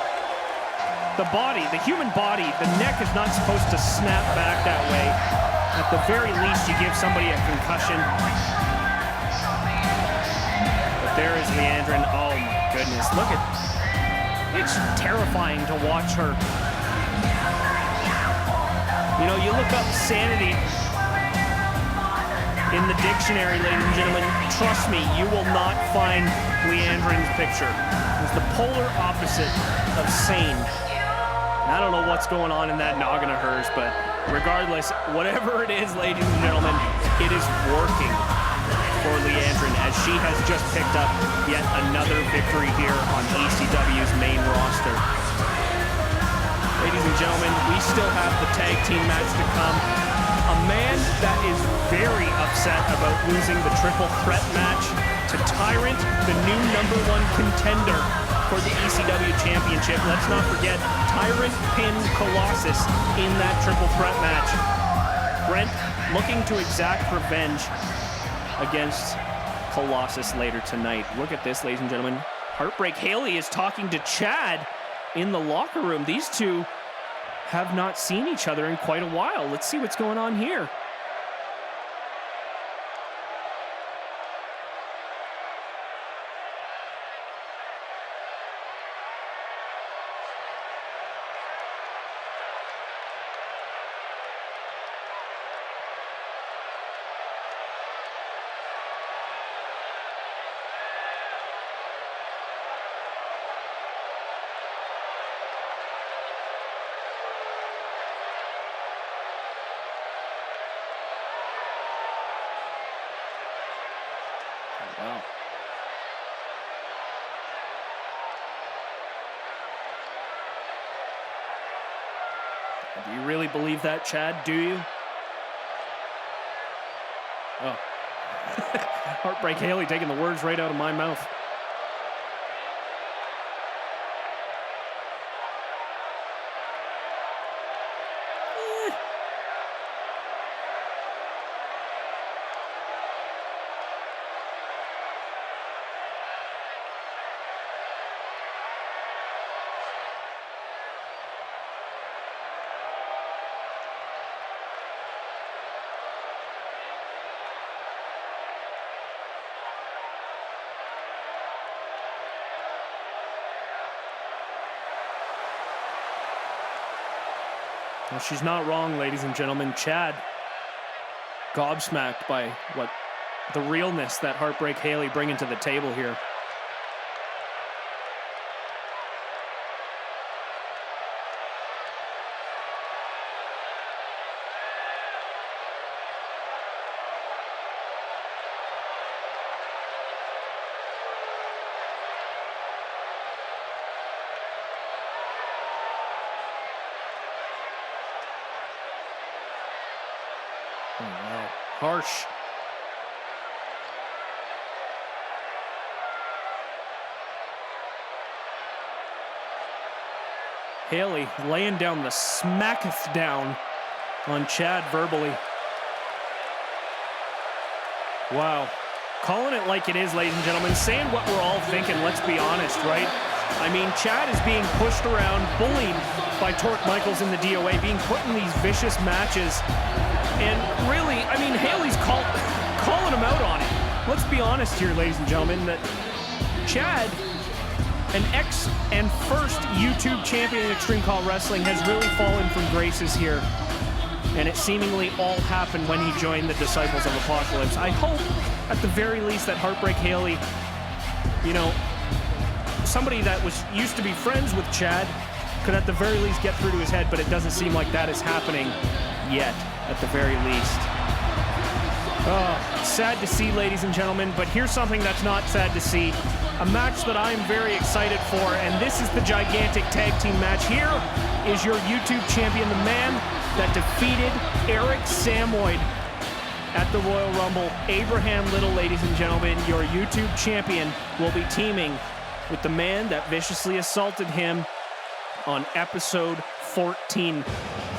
The body, the human body, the neck is not supposed to snap back that way. At the very least, you give somebody a concussion. But there is Leandrin. Oh, my goodness. Look at... It's terrifying to watch her. You know, you look up sanity in the dictionary, ladies and gentlemen. Trust me, you will not find Leandrin's picture. It's the polar opposite of sane. And I don't know what's going on in that noggin of hers, but regardless, whatever it is, ladies and gentlemen, it is working for Leandrin as she has just picked up yet another victory here on ECW's main roster. Ladies and gentlemen, we still have the tag team match to come. A man that is very upset about losing the triple threat match to Tyrant, the new #1 contender for the ECW Championship. Let's not forget, Tyrant pinned Colossus in that triple threat match. Brent looking to exact revenge against Colossus later tonight. Look at this, ladies and gentlemen. Heartbreak Hailey is talking to Chad in the locker room. These two have not seen each other in quite a while. Let's see what's going on here. Wow. Do you really believe that, Chad? Do you? Oh. Heartbreak Hailey taking the words right out of my mouth. Well, she's not wrong, ladies and gentlemen. Chad, gobsmacked by what the realness that Heartbreak Hailey bringing to the table here. Oh, wow. Harsh. Hailey laying down the smacketh down on Chad verbally. Wow. Calling it like it is, ladies and gentlemen. Saying what we're all thinking, let's be honest, right? I mean, Chad is being pushed around, bullied by Torq Michaels in the DOA, being put in these vicious matches. And really, I mean, Hailey's calling him out on it. Let's be honest here, ladies and gentlemen, that Chad, an ex and first YouTube champion in Extreme CAW Wrestling, has really fallen from graces here. And it seemingly all happened when he joined the Disciples of Apocalypse. I hope, at the very least, that Heartbreak Hailey, you know, somebody that used to be friends with Chad, could at the very least get through to his head, but it doesn't seem like that is happening yet, at the very least. Oh, sad to see, ladies and gentlemen, but here's something that's not sad to see. A match that I'm very excited for, and this is the gigantic tag team match. Here is your YouTube champion, the man that defeated Eric Samoyd at the Royal Rumble. Abraham Little, ladies and gentlemen, your YouTube champion, will be teaming with the man that viciously assaulted him on episode 14.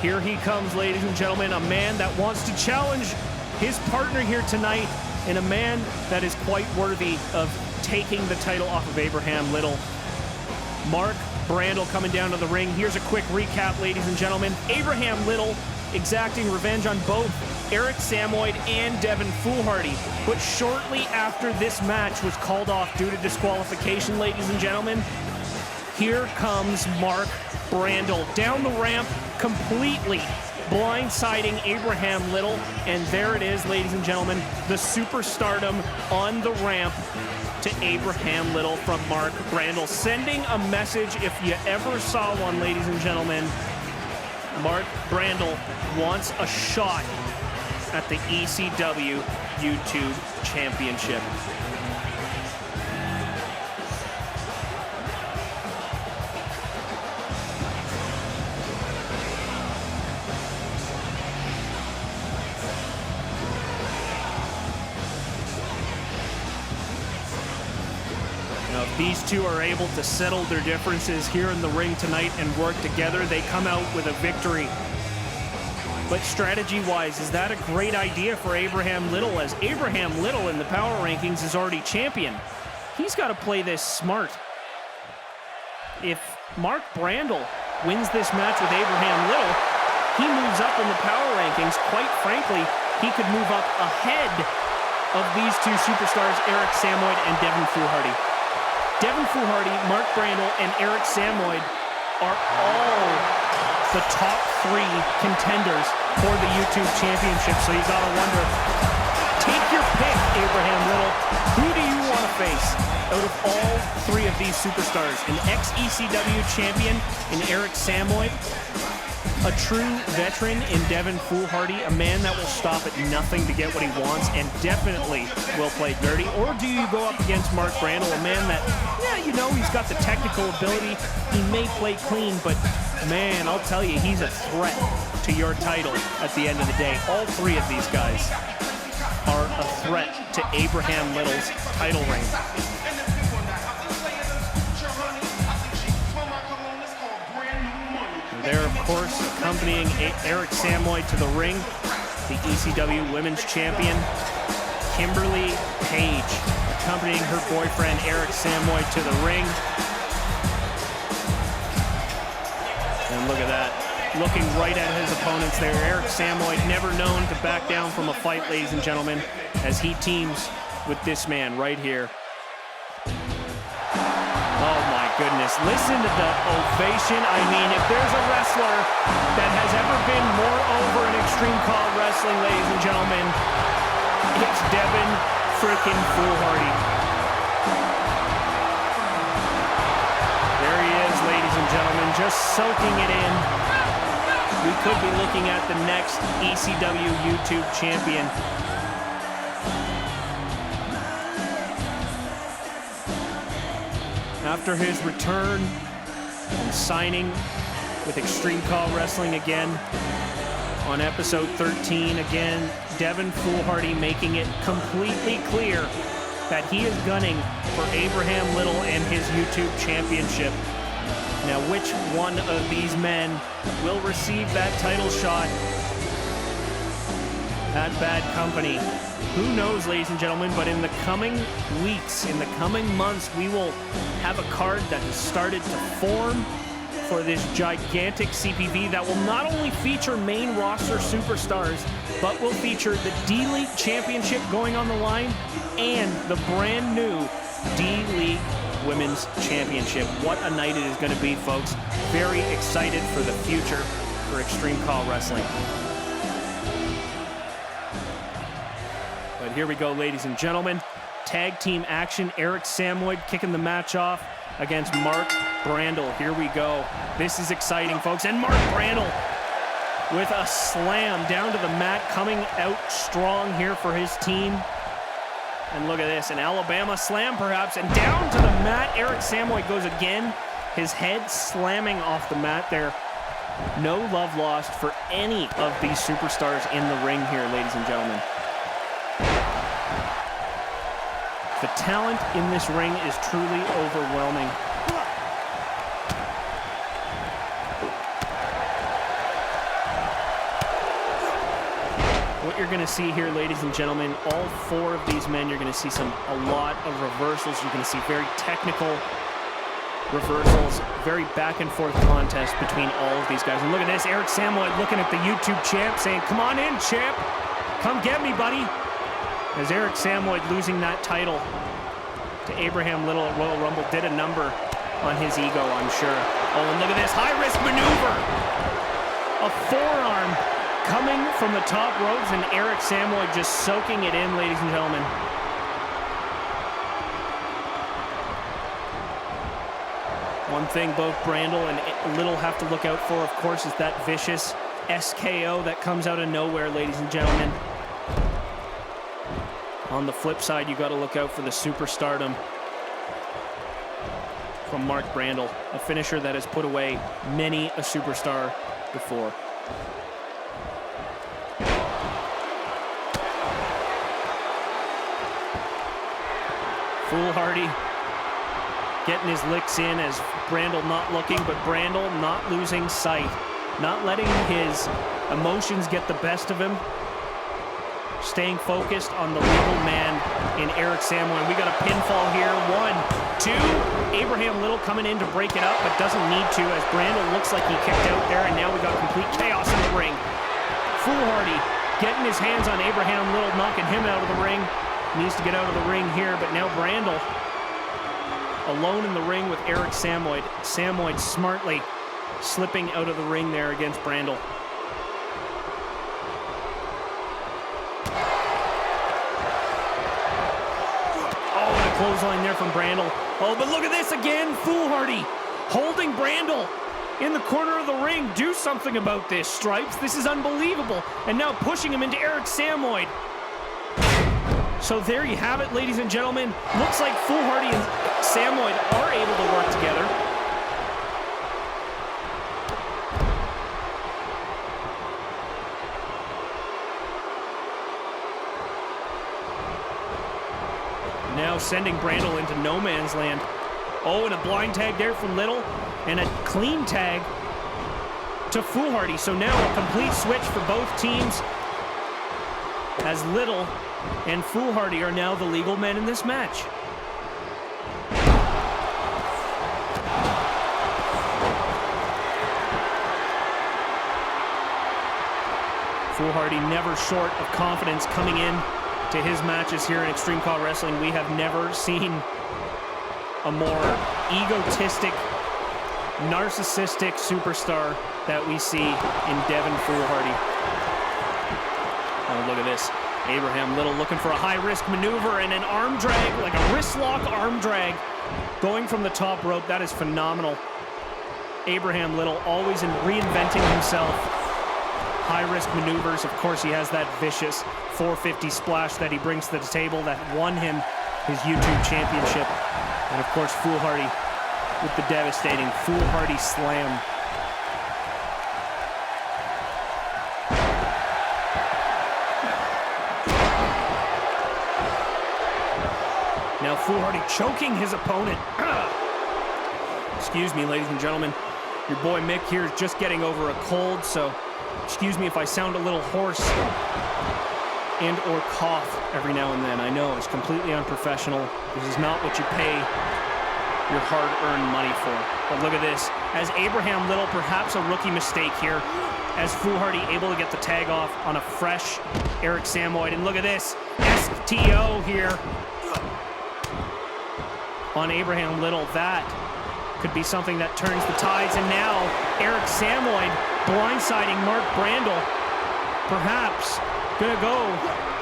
Here he comes, ladies and gentlemen, a man that wants to challenge his partner here tonight and a man that is quite worthy of taking the title off of Abraham Little. Mark Brandel coming down to the ring. Here's a quick recap, ladies and gentlemen. Abraham Little exacting revenge on both Eric Samoid and Devin Foolhardy. But shortly after this match was called off due to disqualification, ladies and gentlemen, here comes Mark Brandel down the ramp, completely blindsiding Abraham Little. And there it is, ladies and gentlemen, the superstardom on the ramp to Abraham Little from Mark Brandel. Sending a message, if you ever saw one, ladies and gentlemen. Mark Brandel wants a shot at the ECW YouTube Championship. Now, if these two are able to settle their differences here in the ring tonight and work together, they come out with a victory. But strategy-wise, is that a great idea for Abraham Little, as Abraham Little in the power rankings is already champion? He's got to play this smart. If Mark Brandel wins this match with Abraham Little, he moves up in the power rankings. Quite frankly, he could move up ahead of these two superstars, Eric Samoid and Devin Foolhardy. Devin Foolhardy, Mark Brandel, and Eric Samoid are all the top 3 contenders for the YouTube Championship, so you gotta wonder, take your pick, Abraham Little. Who do you want to face out of all 3 of these superstars? An ex-ECW champion in Eric Samoid, a true veteran in Devin Foolhardy, a man that will stop at nothing to get what he wants and definitely will play dirty? Or do you go up against Mark Brandel, a man that, yeah, you know, he's got the technical ability, he may play clean, but man, I'll tell you, he's a threat to your title at the end of the day. All 3 of these guys are a threat to Abraham Little's title reign. They're, of course, accompanying Eric Samoid to the ring, the ECW Women's Champion, Kimberly Page, accompanying her boyfriend Eric Samoid to the ring. And look at that, looking right at his opponents there. Eric Samoid, never known to back down from a fight, ladies and gentlemen, as he teams with this man right here. Oh my goodness, listen to the ovation. I mean, if there's a wrestler that has ever been more over in Extreme CAW Wrestling, ladies and gentlemen, it's Devin freaking Foolhardy. There he is, ladies and gentlemen, just soaking it in. We could be looking at the next ECW YouTube champion. After his return and signing with Extreme CAW Wrestling again on episode 13, again, Devin Foolhardy making it completely clear that he is gunning for Abraham Little and his YouTube championship. Now, which one of these men will receive that title shot at Bad Company? Who knows, ladies and gentlemen, but in the coming weeks, in the coming months, we will have a card that has started to form for this gigantic CPV that will not only feature main roster superstars, but will feature the D-League Championship going on the line and the brand new D-League Women's Championship. What a night it is going to be, folks. Very excited for the future for Extreme CAW Wrestling. But here we go, ladies and gentlemen. Tag team action. Eric Samoid kicking the match off against Mark Brandel. Here we go. This is exciting, folks. And Mark Brandel with a slam down to the mat, coming out strong here for his team. And look at this, an Alabama slam perhaps, and down to the mat. Eric Samoid goes again, his head slamming off the mat there. No love lost for any of these superstars in the ring here, ladies and gentlemen. The talent in this ring is truly overwhelming. what you're going to see here, ladies and gentlemen, all four of these men, you're going to see a lot of reversals. You're going to see very technical reversals, very back and forth contest between all of these guys. And look at this, Eric Samoa looking at the YouTube champ saying, come on in, champ. Come get me, buddy. As Eric Samoa losing that title to Abraham Little at Royal Rumble did a number on his ego, I'm sure. Oh, and look at this high-risk maneuver. A forearm coming from the top ropes, and Eric Samoa just soaking it in, ladies and gentlemen. One thing both Brandel and Little have to look out for, of course, is that vicious SKO that comes out of nowhere, ladies and gentlemen. On the flip side, you got to look out for the superstardom from Mark Brandel, a finisher that has put away many a superstar before. Foolhardy getting his licks in as Brandel not looking, but Brandel not losing sight, not letting his emotions get the best of him, staying focused on the legal man in Eric Samoa. We got a pinfall here. 1, 2. Abraham Little coming in to break it up, but doesn't need to, as Brandel looks like he kicked out there, and now we got complete chaos in the ring. Foolhardy getting his hands on Abraham Little, knocking him out of the ring. Needs to get out of the ring here, but now Brandel alone in the ring with Eric Samoa. Samoa smartly slipping out of the ring there against Brandel. Oh, and a clothesline there from Brandel. Oh, but look at this again. Foolhardy holding Brandel in the corner of the ring. Do something about this, Stripes. This is unbelievable. And now pushing him into Eric Samoa. So there you have it, ladies and gentlemen. Looks like Foolhardy and Samoa are able to work together. Now sending Brandel into no man's land. Oh, and a blind tag there from Little, and a clean tag to Foolhardy. So now a complete switch for both teams, as Little and Foolhardy are now the legal men in this match. Foolhardy never short of confidence coming in to his matches here in Extreme CAW Wrestling. We have never seen a more egotistic, narcissistic superstar that we see in Devin Foolhardy. Oh, look at this. Abraham Little looking for a high-risk maneuver and an arm drag, like a wrist-lock arm drag, going from the top rope. That is phenomenal. Abraham Little always reinventing himself. High-risk maneuvers. Of course, he has that vicious 450 splash that he brings to the table that won him his YouTube Championship. And, of course, Foolhardy with the devastating Foolhardy Slam. Now Foolhardy choking his opponent. Excuse me, ladies and gentlemen. Your boy Mick here is just getting over a cold, so excuse me if I sound a little hoarse and or cough every now and then. I know it's completely unprofessional. This is not what you pay your hard-earned money for. But look at this. As Abraham Little, perhaps a rookie mistake here, as Foolhardy able to get the tag off on a fresh Eric Samoa. And look at this. STO here on Abraham Little. That could be something that turns the tides. And now Eric Samoa blindsiding Mark Brandel. Perhaps gonna go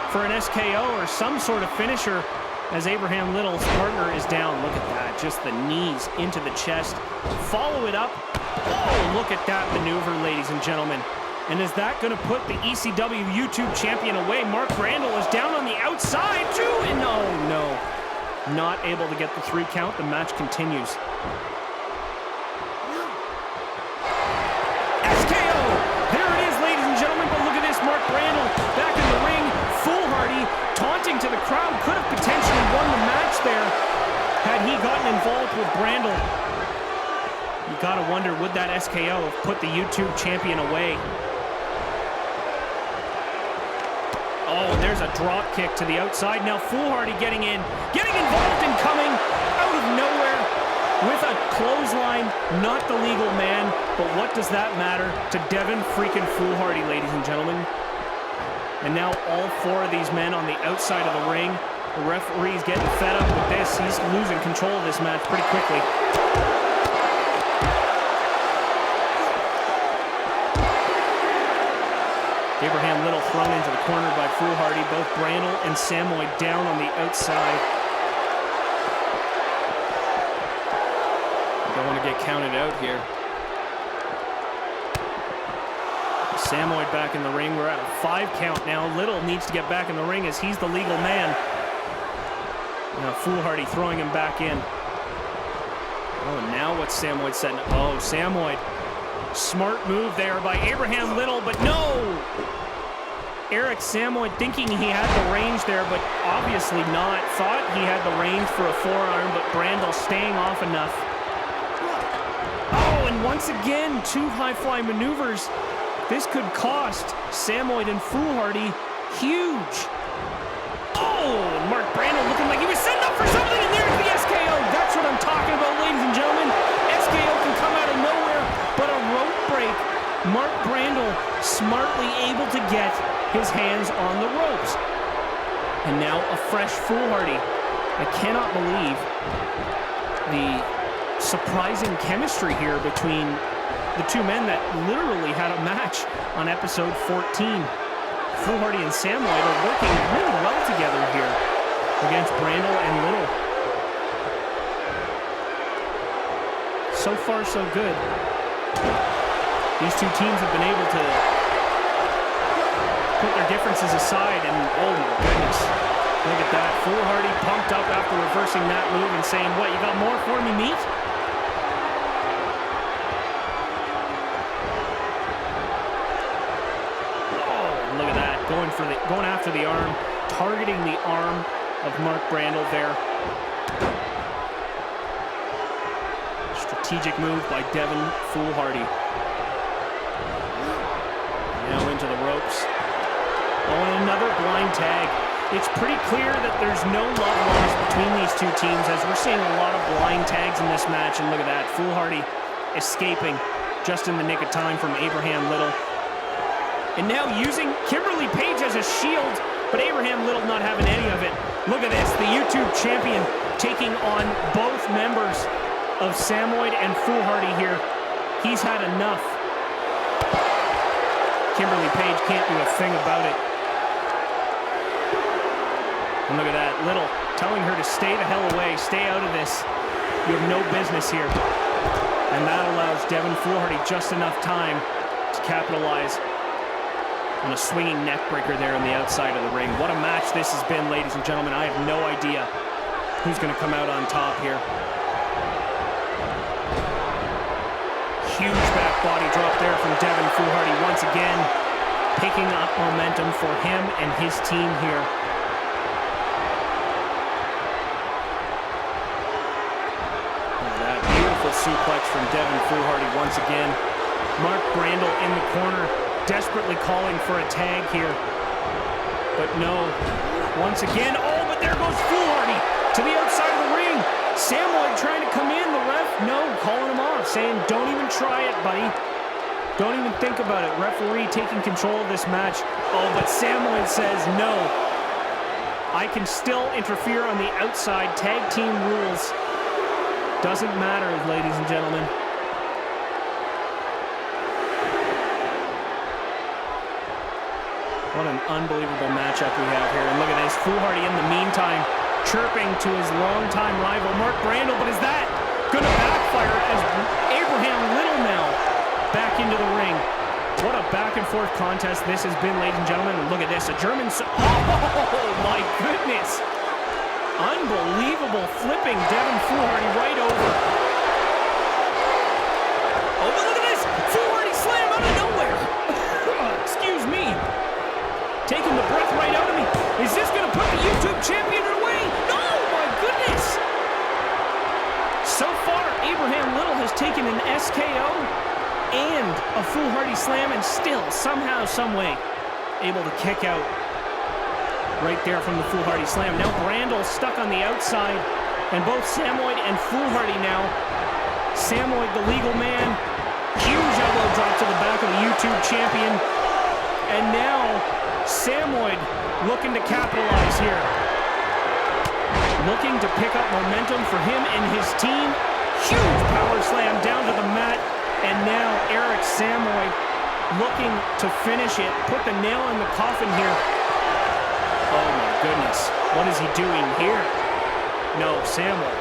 for an SKO or some sort of finisher as Abraham Little's partner is down. Look at that, just the knees into the chest. Follow it up. Oh, look at that maneuver, ladies and gentlemen. And is that gonna put the ECW YouTube champion away? Mark Brandel is down on the outside too, and no. Not able to get the 3 count. The match continues. SKO! There it is, ladies and gentlemen, but look at this. Mark Brandel back in the ring. Foolhardy taunting to the crowd. Could have potentially won the match there had he gotten involved with Brandel. You gotta wonder, would that SKO have put the YouTube champion away? Oh, there's a drop kick to the outside. Now Foolhardy getting involved and coming out of nowhere with a clothesline. Not the legal man, but what does that matter to Devin freaking Foolhardy, ladies and gentlemen? And now all four of these men on the outside of the ring. The referee's getting fed up with this. He's losing control of this match pretty quickly. Abraham Little thrown into the corner by Foolhardy. Both Brandel and Samoy down on the outside. Don't want to get counted out here. Samoy back in the ring. We're at a 5 count now. Little needs to get back in the ring as he's the legal man. Now Foolhardy throwing him back in. Oh, now what's Samoy setting? Oh, Samoy. Smart move there by Abraham Little, but no! Eric Samoy thinking he had the range there, but obviously not. Thought he had the range for a forearm, but Brandel staying off enough. Oh, and once again, 2 high-fly maneuvers. This could cost Samoy and Foolhardy huge. Oh, Mark Brandel looking like he was setting up for something, and there's the SKO. That's what I'm talking about, ladies and gentlemen. SKO can come out of nowhere, but a rope break. Mark Brandel smartly able to get his hands on the ropes. And now a fresh Foolhardy. I cannot believe the surprising chemistry here between the two men that literally had a match on episode 14. Foolhardy and Samoy are working really well together here against Brandel and Little. So far, so good. These two teams have been able to put their differences aside, and oh my goodness, look at that. Foolhardy pumped up after reversing that move and saying, what, you got more for me, meat? Going after the arm, targeting the arm of Mark Brandel there. Strategic move by Devin Foolhardy. Now into the ropes. Oh, and another blind tag. It's pretty clear that there's no love lost between these two teams, as we're seeing a lot of blind tags in this match. And look at that, Foolhardy escaping just in the nick of time from Abraham Little. And now using Kimberly Page as a shield, but Abraham Little not having any of it. Look at this, the YouTube champion taking on both members of Samoy and Foolhardy here. He's had enough. Kimberly Page can't do a thing about it. And look at that, Little telling her to stay the hell away, stay out of this. You have no business here. And that allows Devin Foolhardy just enough time to capitalize on a swinging neck breaker there on the outside of the ring. What a match this has been, ladies and gentlemen. I have no idea who's going to come out on top here. Huge back body drop there from Devin Foolhardy once again, picking up momentum for him and his team here. Look at that beautiful suplex from Devin Foolhardy once again. Mark Brandel in the corner, desperately calling for a tag here. But no, once again, oh, but there goes Foolhardy to the outside of the ring. Samoy trying to come in, the ref, no, calling him off, saying, don't even try it, buddy. Don't even think about it. Referee taking control of this match. Oh, but Samoy says, no, I can still interfere on the outside. Tag team rules. Doesn't matter, ladies and gentlemen. What an unbelievable matchup we have here. And look at this, Foolhardy in the meantime, chirping to his longtime rival, Mark Brandel. But is that going to backfire as Abraham Little now back into the ring? What a back and forth contest this has been, ladies and gentlemen. And look at this, a German... Oh, my goodness. Unbelievable, flipping Devin Foolhardy right over. Oh, but look at this, Foolhardy slam out of nowhere. Excuse me. Taking the breath right out of me. Is this going to put the YouTube champion away? No, my goodness. So far, Abraham Little has taken an SKO and a Foolhardy slam, and still, somehow, someway, able to kick out right there from the Foolhardy slam. Now Brandel stuck on the outside, and both Samoid and Foolhardy now. Samoid, the legal man, huge elbow drop to the back of the YouTube champion. And now Samoid looking to capitalize here. Looking to pick up momentum for him and his team. Huge power slam down to the mat. And now Eric Samoid looking to finish it. Put the nail in the coffin here. Oh my goodness. What is he doing here? No, Samoid.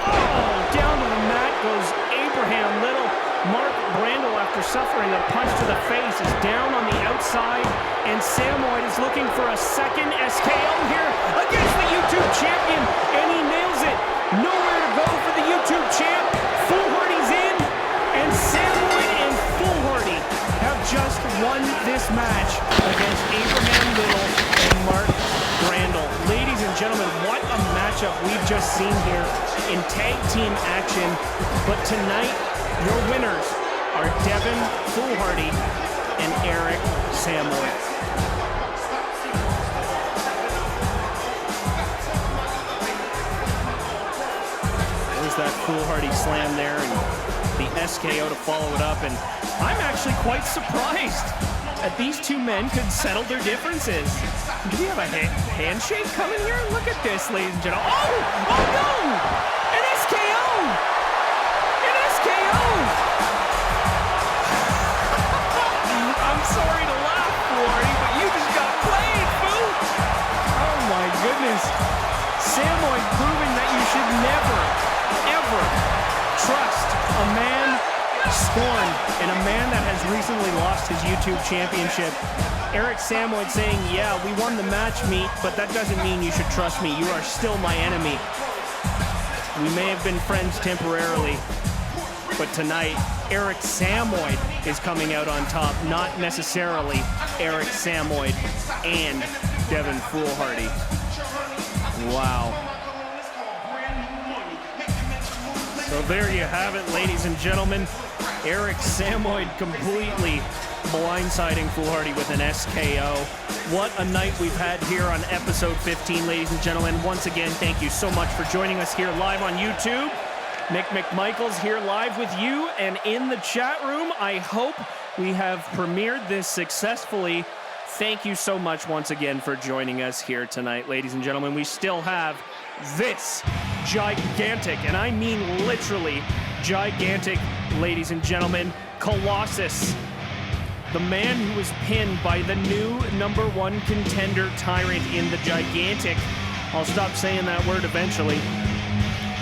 Oh, down to the mat goes Abraham Little. Mark Brandel, after suffering a punch to the face, is down on the outside. And Samoid is looking for a second SKO here against the YouTube champion. And he nails it. Nowhere to go for the YouTube champ. Foolhardy's in. And Samoid and Foolhardy have just won this match against Abraham Little and Mark Brandel. Ladies and gentlemen, what a matchup we've just seen here in tag team action. But tonight, your winners are Devin Foolhardy and Eric Samoid. There's that Foolhardy slam there and the SKO to follow it up. And I'm actually quite surprised that these two men could settle their differences. Do we have a handshake coming here? Look at this, ladies and gentlemen. Oh no! An SKO! An SKO! I'm sorry to laugh, Foolhardy, but you just got played, boo! Oh my goodness. Samoid proving that you should never, ever trust a man scorned and a man that has recently lost his YouTube championship. Eric Samoid saying, yeah, we won the match meet, but that doesn't mean you should trust me. You are still my enemy. We may have been friends temporarily, but tonight, Eric Samoid is coming out on top, not necessarily Eric Samoid and Devin Foolhardy. Wow. So there you have it, ladies and gentlemen. Eric Samoid completely blindsiding Foolhardy with an SKO. What a night we've had here on episode 15, ladies and gentlemen. Once again, thank you so much for joining us here live on YouTube. Nick McMichaels here live with you and in the chat room. I hope we have premiered this successfully. Thank you so much once again for joining us here tonight, ladies and gentlemen. We still have this gigantic, and I mean literally gigantic, ladies and gentlemen, Colossus. The man who was pinned by the new #1 contender Tyrant in the gigantic. I'll stop saying that word eventually.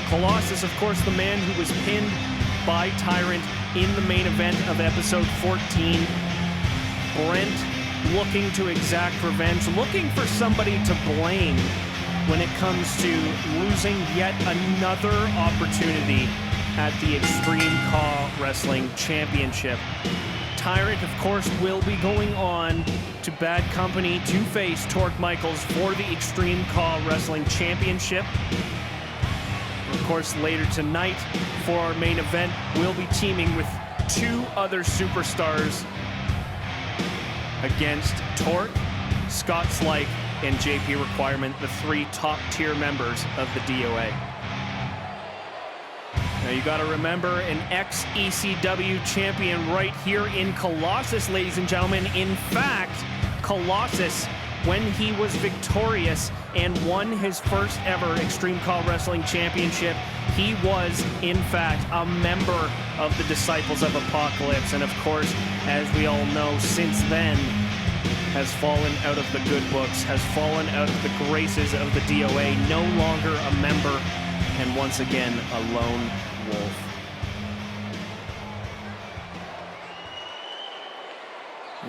Colossus, of course, the man who was pinned by Tyrant in the main event of episode 14. Brent looking to exact revenge, looking for somebody to blame when it comes to losing yet another opportunity at the Extreme CAW Wrestling Championship. Tyrant, of course, will be going on to Bad Company to face Torq Michaels for the Extreme CAW Wrestling Championship. Of course, later tonight for our main event, we'll be teaming with two other superstars against Torq, Scott Slyke, and J.P Requirement, the three top-tier members of the DOA. Now you gotta remember, an ex-ECW champion right here in Colossus, ladies and gentlemen. In fact, Colossus, when he was victorious and won his first ever Extreme CAW Wrestling Championship, he was, in fact, a member of the Disciples of Apocalypse. And of course, as we all know, since then, has fallen out of the good books, has fallen out of the graces of the DOA, no longer a member, and once again, a lone wolf.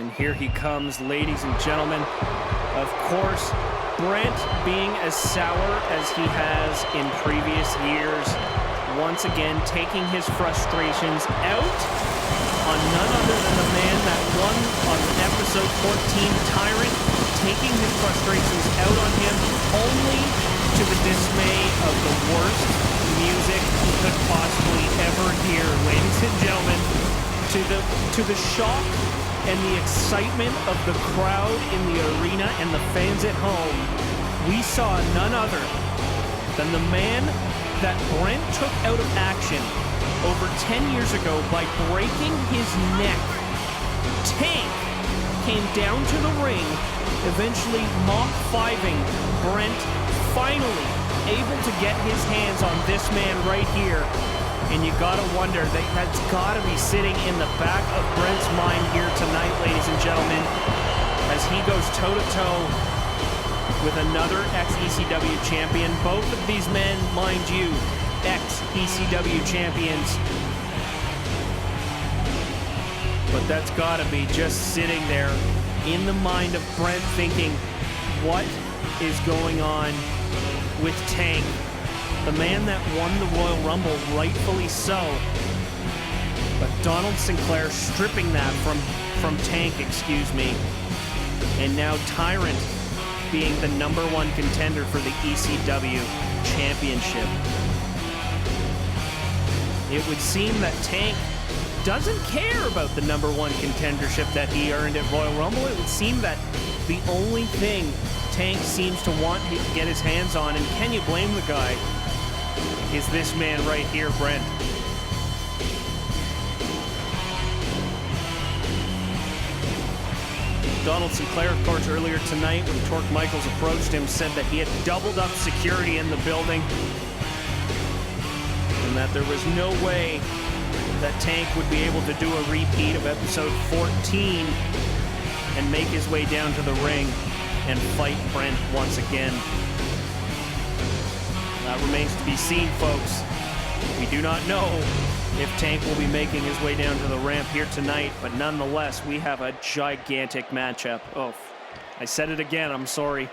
And here he comes, ladies and gentlemen. Of course, Brent being as sour as he has in previous years, once again taking his frustrations out on none other than the man that won on episode 14, Tyrant, taking his frustrations out on him, only to the dismay of the worst music he could possibly ever hear, ladies and gentlemen, to the shock and the excitement of the crowd in the arena and the fans at home, we saw none other than the man that Brent took out of action over 10 years ago by breaking his neck. Tank came down to the ring, eventually Mach 5-ing Brent, finally able to get his hands on this man right here. And you gotta wonder, that's gotta be sitting in the back of Brent's mind here tonight, ladies and gentlemen, as he goes toe-to-toe with another ex-ECW champion. Both of these men, mind you, ex-ECW champions. But that's gotta be just sitting there in the mind of Brent thinking, what is going on with Tank? The man that won the Royal Rumble, rightfully so. But Donald Sinclair stripping that from Tank, excuse me. And now Tyrant being the #1 contender for the ECW Championship. It would seem that Tank doesn't care about the #1 contendership that he earned at Royal Rumble. It would seem that the only thing Tank seems to want to get his hands on, and can you blame the guy, is this man right here, Brent. Donald Sinclair, of course, earlier tonight when Torq Michaels approached him, said that he had doubled up security in the building and that there was no way that Tank would be able to do a repeat of episode 14 and make his way down to the ring and fight Brent once again. That remains to be seen, folks. We do not know if Tank will be making his way down to the ramp here tonight, but nonetheless, we have a gigantic matchup. Oh, I said it again, I'm sorry.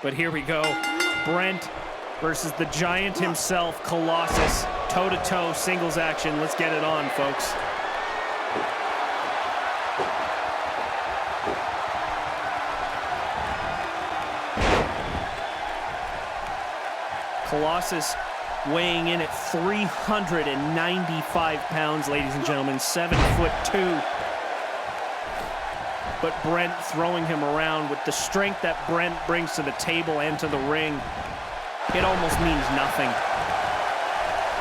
But here we go. Brent versus the giant himself, Colossus. Toe-to-toe singles action. Let's get it on, folks. Colossus weighing in at 395 pounds, ladies and gentlemen, 7'2". But Brent throwing him around with the strength that Brent brings to the table and to the ring. It almost means nothing.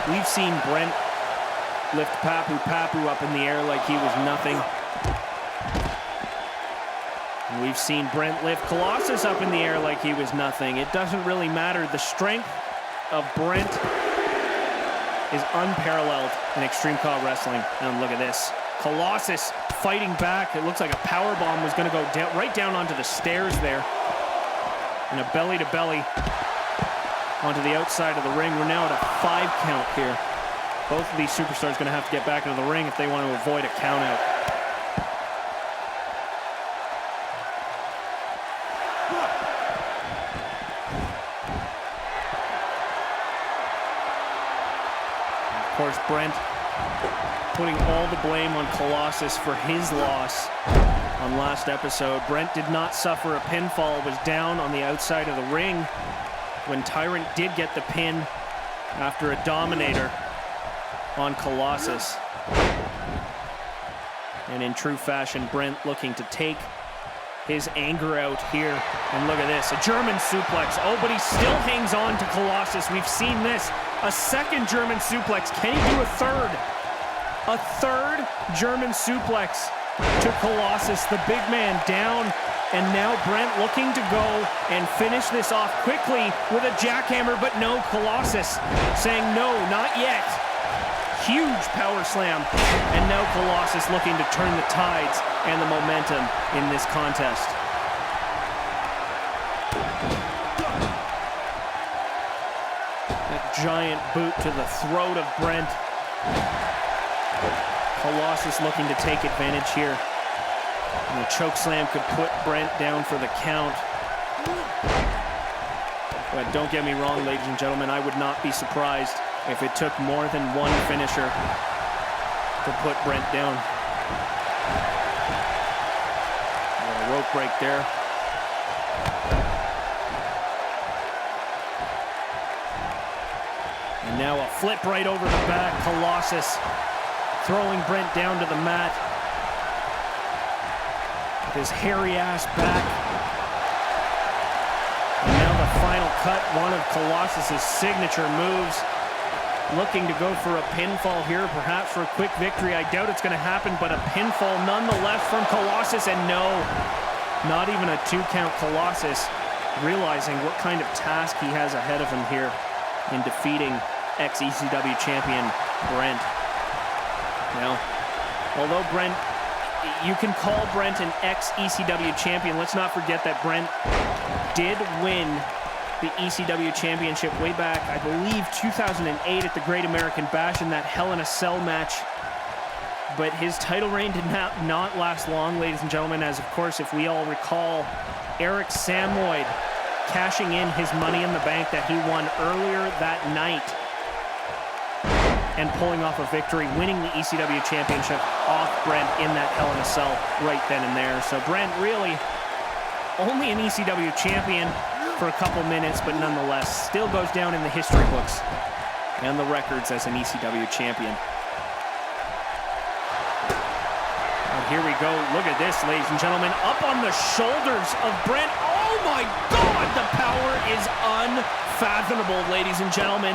We've seen Brent lift Papu up in the air like he was nothing. And we've seen Brent lift Colossus up in the air like he was nothing. It doesn't really matter. The strength of Brent is unparalleled in Extreme CAW Wrestling. And look at this. Colossus fighting back. It looks like a power bomb was going to go down, right down onto the stairs there. And a belly-to-belly onto the outside of the ring. We're now at a 5 count here. Both of these superstars are going to have to get back into the ring if they want to avoid a count out. Of course, Brent putting all the blame on Colossus for his loss on last episode. Brent did not suffer a pinfall, was down on the outside of the ring when Tyrant did get the pin after a Dominator on Colossus. And in true fashion, Brent looking to take his anger out here. And look at this, a German suplex. Oh, but he still hangs on to Colossus. We've seen this. A second German suplex. Can he do a third? A third German suplex to Colossus, the big man down. And now Brent looking to go and finish this off quickly with a jackhammer, but no, Colossus saying no, not yet. Huge power slam. And now Colossus looking to turn the tides and the momentum in this contest. That giant boot to the throat of Brent. Colossus looking to take advantage here. And the choke slam could put Brent down for the count. But don't get me wrong, ladies and gentlemen, I would not be surprised if it took more than one finisher to put Brent down. A rope break there. And now a flip right over the back. Colossus throwing Brent down to the mat. his hairy ass back. And now the final cut, one of Colossus's signature moves. Looking to go for a pinfall here, perhaps for a quick victory. I doubt it's going to happen, but a pinfall nonetheless from Colossus. And no, not even a 2 count. Colossus realizing what kind of task he has ahead of him here in defeating ex-ECW champion Brent. Now, although Brent, you can call Brent an ex-ECW champion, let's not forget that Brent did win the ECW Championship way back, I believe, 2008 at the Great American Bash in that Hell in a Cell match. But his title reign did not last long, ladies and gentlemen, as, of course, if we all recall, Eric Samoyd cashing in his Money in the Bank that he won earlier that night and pulling off a victory, winning the ECW Championship off Brent in that Hell in a Cell right then and there. So Brent really only an ECW champion for a couple minutes, but nonetheless still goes down in the history books and the records as an ECW champion. And here we go. Look at this, ladies and gentlemen. Up on the shoulders of Brent. Oh my God, the power is unfathomable, ladies and gentlemen.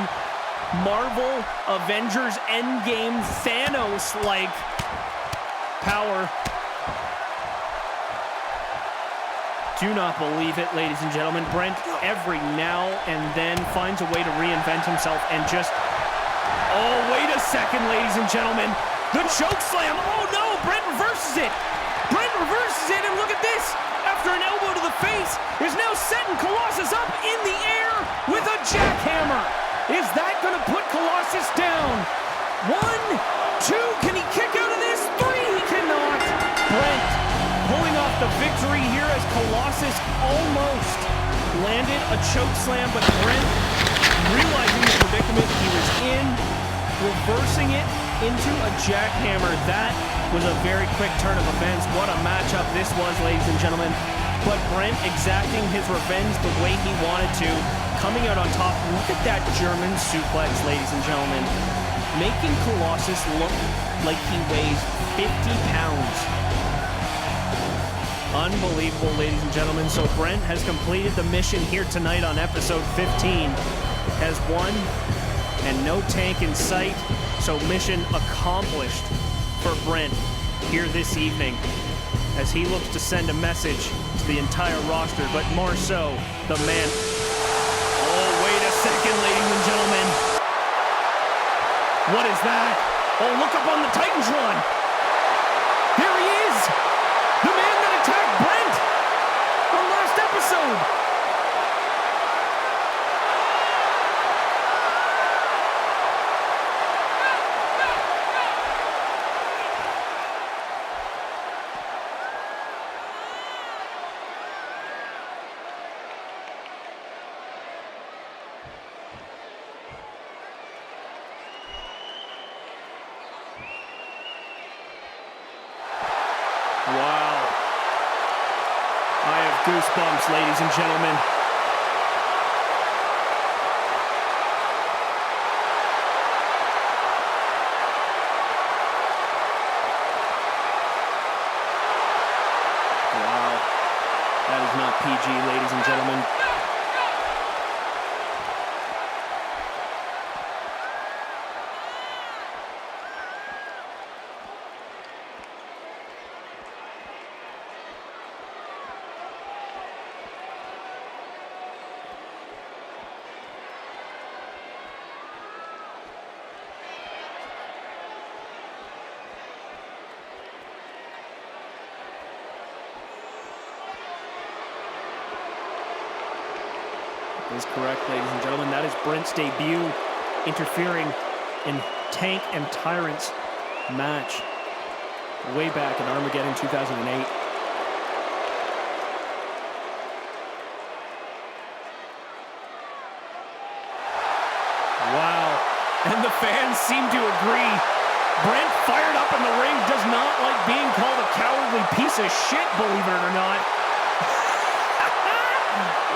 Marvel, Avengers, Endgame, Thanos-like power. Do not believe it, ladies and gentlemen. Brent, every now and then, finds a way to reinvent himself and just... Oh, wait a second, ladies and gentlemen. The choke slam. Oh, no. Brent reverses it. Brent reverses it, and look at this. After an elbow to the face, is now setting Colossus up in the air with a jackhammer. Is that going to put Colossus down? 1, 2. Can he kick out of this? 3. He cannot. Brent pulling off the victory here as Colossus almost landed a choke slam, but Brent, realizing the predicament he was in, reversing it into a jackhammer. That was a very quick turn of events. What a matchup this was, ladies and gentlemen. But Brent exacting his revenge the way he wanted to, coming out on top. Look at that German suplex, ladies and gentlemen. Making Colossus look like he weighs 50 pounds. Unbelievable, ladies and gentlemen. So Brent has completed the mission here tonight on episode 15. Has won, and no tank in sight. So mission accomplished for Brent here this evening, as he looks to send a message to the entire roster, but more so, the man... Oh, wait a second, ladies and gentlemen. What is that? Oh, look up on the Titantron. There he is! The man that attacked Brent from last episode. Wow. I have goosebumps, ladies and gentlemen. Wow. That is not PG, ladies and gentlemen. Is correct, ladies and gentlemen. That is Brent's debut, interfering in Tank and Tyrant's match way back in Armageddon 2008. Wow. And the fans seem to agree. Brent, fired up in the ring, does not like being called a cowardly piece of shit, believe it or not.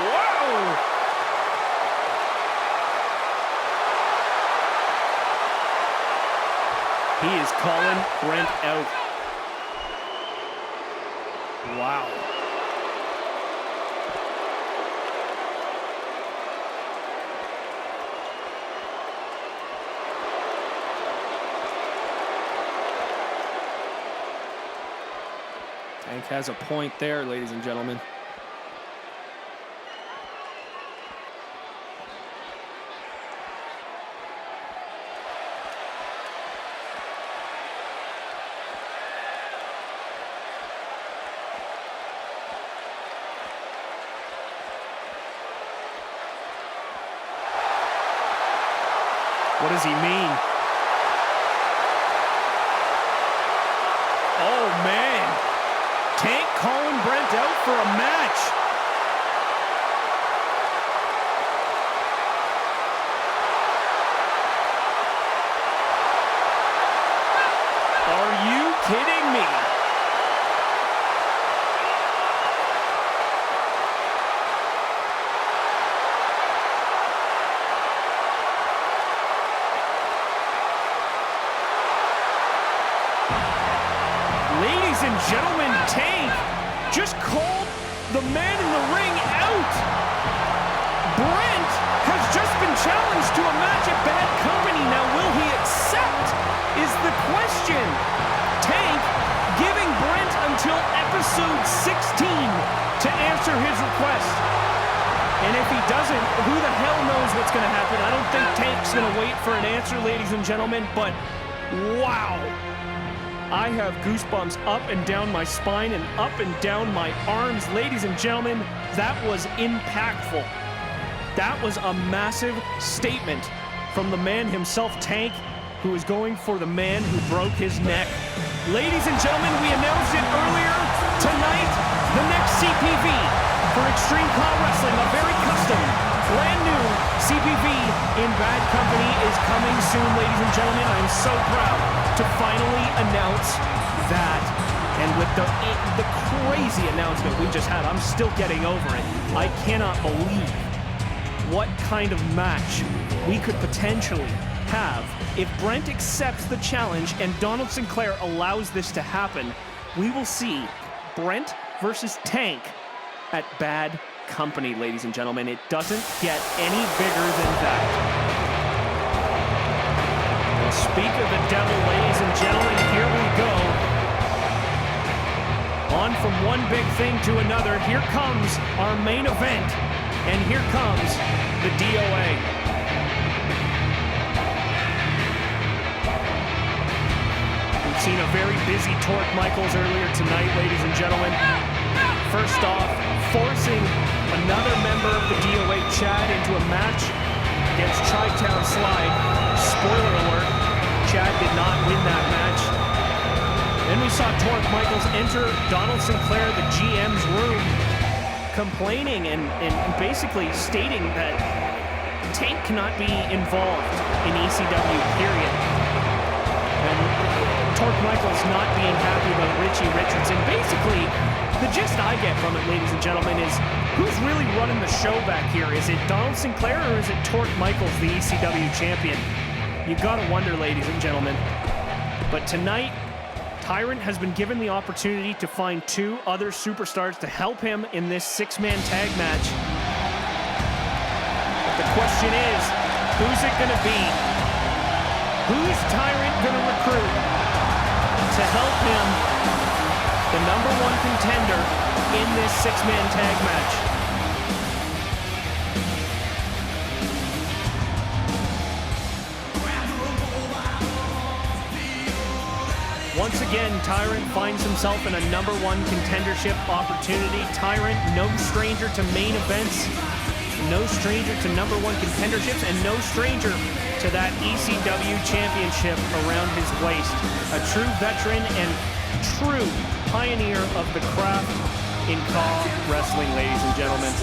Whoa! He is calling Brent out. Wow. Tank has a point there, ladies and gentlemen. What does he mean? Oh, man. Tank calling Brent out for a match. Are you kidding me? Ladies and gentlemen, Tank just called the man in the ring out. Brent has just been challenged to a match at Bad Company. Now, will he accept is the question. Tank giving Brent until episode 16 to answer his request. And if he doesn't, who the hell knows what's going to happen? I don't think Tank's going to wait for an answer, ladies and gentlemen, but wow. I have goosebumps up and down my spine and up and down my arms. Ladies and gentlemen, that was impactful. That was a massive statement from the man himself, Tank, who is going for the man who broke his neck. Ladies and gentlemen, we announced it earlier tonight. The next CPV for Extreme CAW Wrestling, a very custom, brand new CPV in Bad Company is coming soon, ladies and gentlemen. I am so proud to finally announce that. And with the crazy announcement we just had, I'm still getting over it. I cannot believe what kind of match we could potentially have if Brent accepts the challenge and Donald Sinclair allows this to happen. We will see Brent versus Tank at Bad Company, ladies and gentlemen. It doesn't get any bigger than that. Well, speak of the devil, ladies and gentlemen, here we go. On from one big thing to another. Here comes our main event, and here comes the DOA. We've seen a very busy Torq Michaels earlier tonight, ladies and gentlemen. First off, forcing another member of the DOA, Chad, into a match against Chi-Town Slide. Spoiler alert, Chad did not win that match. Then we saw Torq Michaels enter Donald Sinclair, the GM's room, complaining and basically stating that Tank cannot be involved in ECW, period. And Torq Michaels not being happy about Richie Richardson. Basically, the gist I get from it, ladies and gentlemen, is who's really running the show back here? Is it Donald Sinclair or is it Torq Michaels, the ECW champion? You gotta wonder, ladies and gentlemen. But tonight, Tyrant has been given the opportunity to find two other superstars to help him in this six-man tag match. But the question is, who's it gonna be? Who's Tyrant gonna recruit to help him, the #1 contender, in this six-man tag match? Once again, Tyrant finds himself in a #1 contendership opportunity. Tyrant, no stranger to main events, no stranger to #1 contenderships, and no stranger to that ECW championship around his waist. A true veteran and true pioneer of the craft in CAW Wrestling, ladies and gentlemen.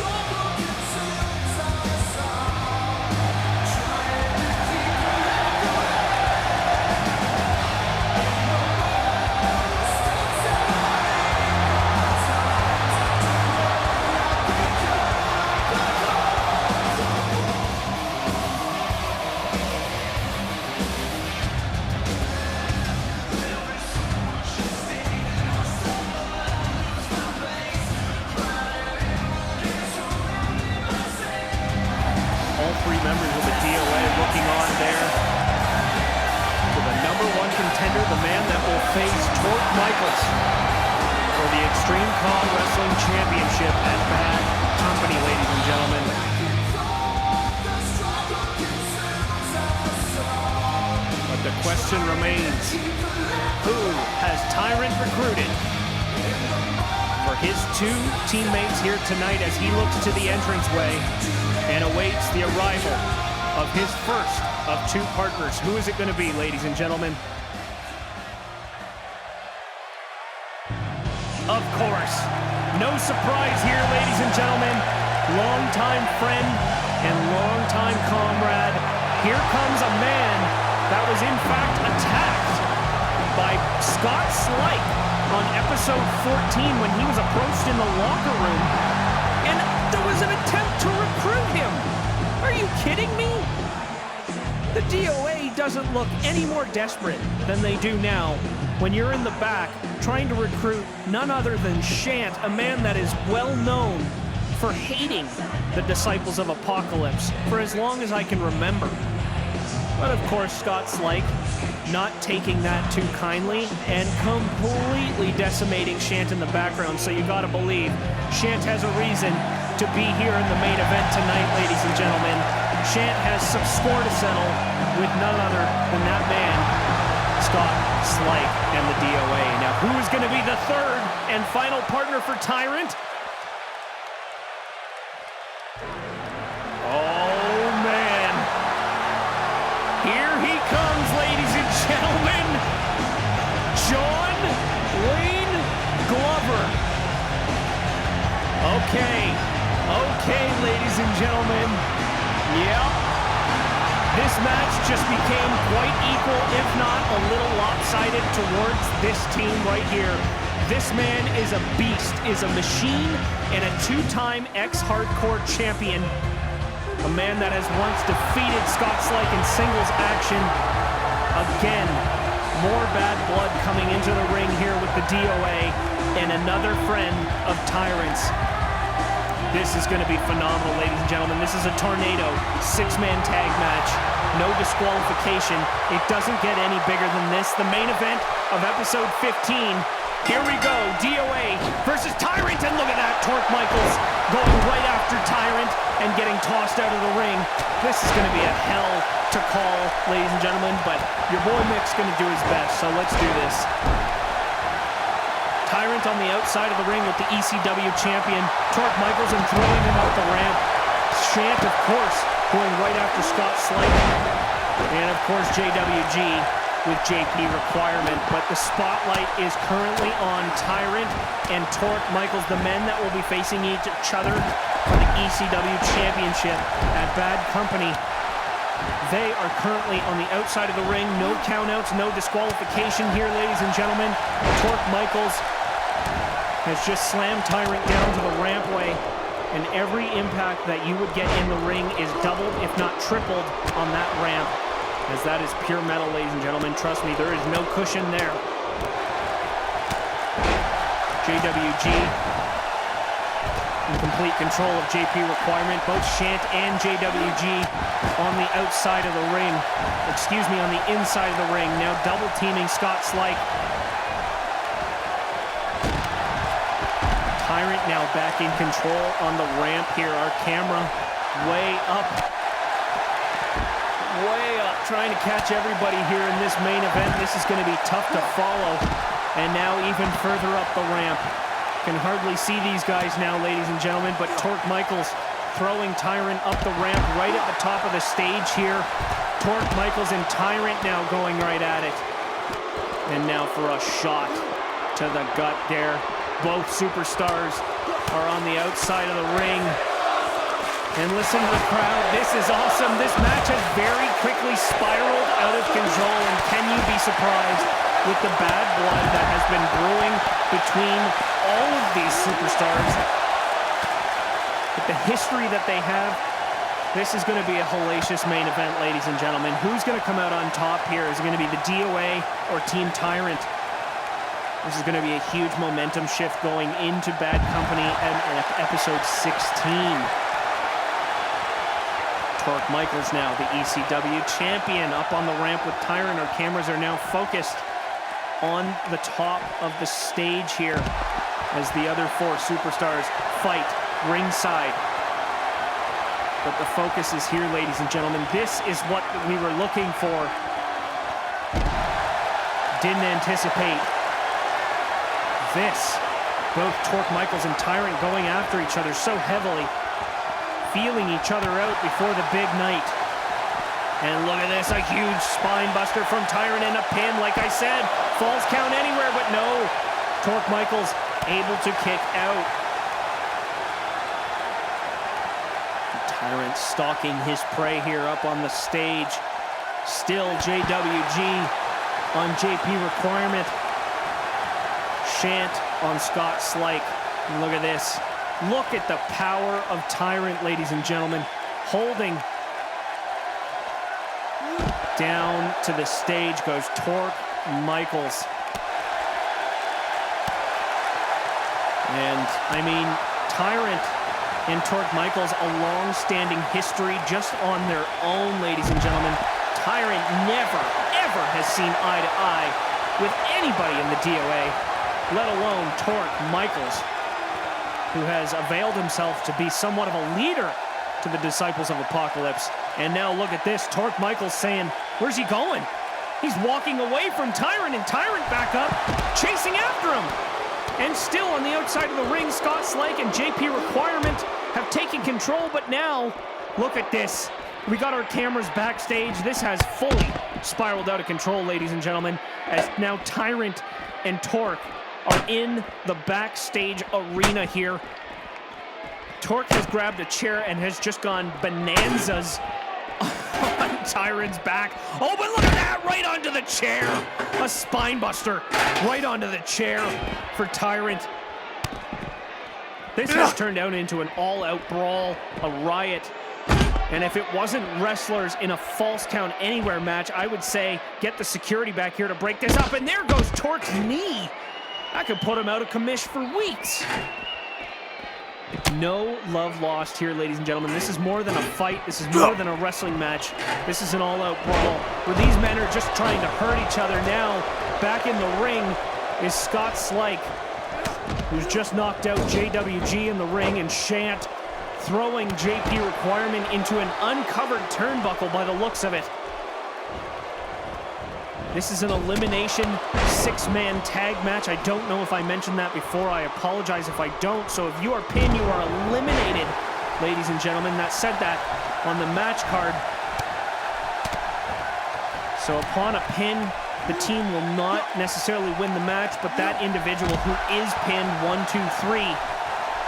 three members of the DOA looking on there. To the #1 contender, the man that will face Torq Michaels for the Extreme CAW Wrestling Championship at Bad Company, ladies and gentlemen. But the question remains, who has Tyrant recruited for his two teammates here tonight as he looks to the entranceway and awaits the arrival of his first of two partners? Who is it going to be, ladies and gentlemen? Of course, no surprise here, ladies and gentlemen. Longtime friend and longtime comrade. Here comes a man that was in fact attacked by Scott Slyke on episode 14 when he was approached in the locker room, and there was an attempt to recruit him. Are you kidding me? The DOA doesn't look any more desperate than they do now when you're in the back trying to recruit none other than Shant, a man that is well known for hating the Disciples of Apocalypse for as long as I can remember. But of course, Scott Slyke not taking that too kindly and completely decimating Shant in the background. So you gotta believe Shant has a reason to be here in the main event tonight, ladies and gentlemen. Shant has some score to settle with none other than that man, Scott Slyke and the DOA. Now, who is going to be the third and final partner for Tyrant? Oh, man. Here he comes, ladies and gentlemen. John Wayne Glover. Okay, ladies and gentlemen. Yeah. This match just became quite equal, if not a little lopsided towards this team right here. This man is a beast, is a machine, and a two-time ex-hardcore champion. A man that has once defeated Scott Slyke in singles action. Again, more bad blood coming into the ring here with the DOA, and another friend of Tyrant's. This is going to be phenomenal, ladies and gentlemen. This is a Tornado six-man tag match. No disqualification. It doesn't get any bigger than this. The main event of episode 15. Here we go. DOA versus Tyrant. And look at that. Torq Michaels going right after Tyrant and getting tossed out of the ring. This is going to be a hell to call, ladies and gentlemen. But your boy Mick's going to do his best. So let's do this. Tyrant on the outside of the ring with the ECW champion, Torq Michaels, and throwing him out the ramp. Shant, of course, going right after Scott Slyke. And, of course, JWG with J.P Requirement. But the spotlight is currently on Tyrant and Torq Michaels, the men that will be facing each other for the ECW Championship at Bad Company. They are currently on the outside of the ring. No countouts, no disqualification here, ladies and gentlemen. Torq Michaels has just slammed Tyrant down to the rampway, and every impact that you would get in the ring is doubled, if not tripled, on that ramp, as that is pure metal, ladies and gentlemen. Trust me, there is no cushion there. JWG in complete control of J.P Requirement. Both Shant and JWG on the outside of the ring. Excuse me, on the inside of the ring. Now double teaming Scott Slyke. Tyrant now back in control on the ramp here. Our camera way up, trying to catch everybody here in this main event. This is going to be tough to follow. And now even further up the ramp. Can hardly see these guys now, ladies and gentlemen, but Torq Michaels throwing Tyrant up the ramp right at the top of the stage here. Torq Michaels and Tyrant now going right at it. And now for a shot to the gut there. Both superstars are on the outside of the ring. And listen to the crowd. This is awesome. This match has very quickly spiraled out of control. And can you be surprised with the bad blood that has been brewing between all of these superstars? With the history that they have, this is going to be a hellacious main event, ladies and gentlemen. Who's going to come out on top here? Is it going to be the DOA or Team Tyrant? This is going to be a huge momentum shift going into Bad Company and episode 16. Torq Michaels now, the ECW champion, up on the ramp with Tyrant. Our cameras are now focused on the top of the stage here as the other four superstars fight ringside. But the focus is here, ladies and gentlemen. This is what we were looking for. Didn't anticipate this. Both Torq Michaels and Tyrant going after each other so heavily, feeling each other out before the big night. And look at this, a huge spine buster from Tyrant and a pin, like I said. Falls count anywhere, but no. Torq Michaels able to kick out. Tyrant stalking his prey here up on the stage. Still JWG on J.P Requirement. Shant on Scott Slyke. And look at this. Look at the power of Tyrant, ladies and gentlemen. Holding. Down to the stage goes Torq Michaels. And, I mean, Tyrant and Torq Michaels, a long-standing history just on their own, ladies and gentlemen. Tyrant never, ever has seen eye to eye with anybody in the DOA, let alone Torq Michaels, who has availed himself to be somewhat of a leader to the Disciples of Apocalypse. And now look at this, Torq Michaels saying, where's he going? He's walking away from Tyrant, and Tyrant back up, chasing after him. And still on the outside of the ring, Scott Slyke and J.P. Requirement have taken control, but now, look at this. We got our cameras backstage. This has fully spiraled out of control, ladies and gentlemen, as now Tyrant and Torq are in the backstage arena here. Torq has grabbed a chair and has just gone bonanzas on Tyrant's back. Oh, but look at that, right onto the chair. A spine buster right onto the chair for Tyrant. This has turned out into an all-out brawl, a riot. And if it wasn't wrestlers in a false count anywhere match, I would say get the security back here to break this up. And there goes Torq's knee. That could put him out of commission for weeks. No love lost here, ladies and gentlemen. This is more than a fight. This is more than a wrestling match. This is an all-out brawl where these men are just trying to hurt each other. Now, back in the ring is Scott Slyke, who's just knocked out JWG in the ring, and Shant throwing J.P. Requirement into an uncovered turnbuckle by the looks of it. This is an elimination six-man tag match. I don't know if I mentioned that before. I apologize if I don't. So if you are pinned, you are eliminated, ladies and gentlemen. That said that on the match card. So upon a pin, the team will not necessarily win the match, but that individual who is pinned 1, 2, 3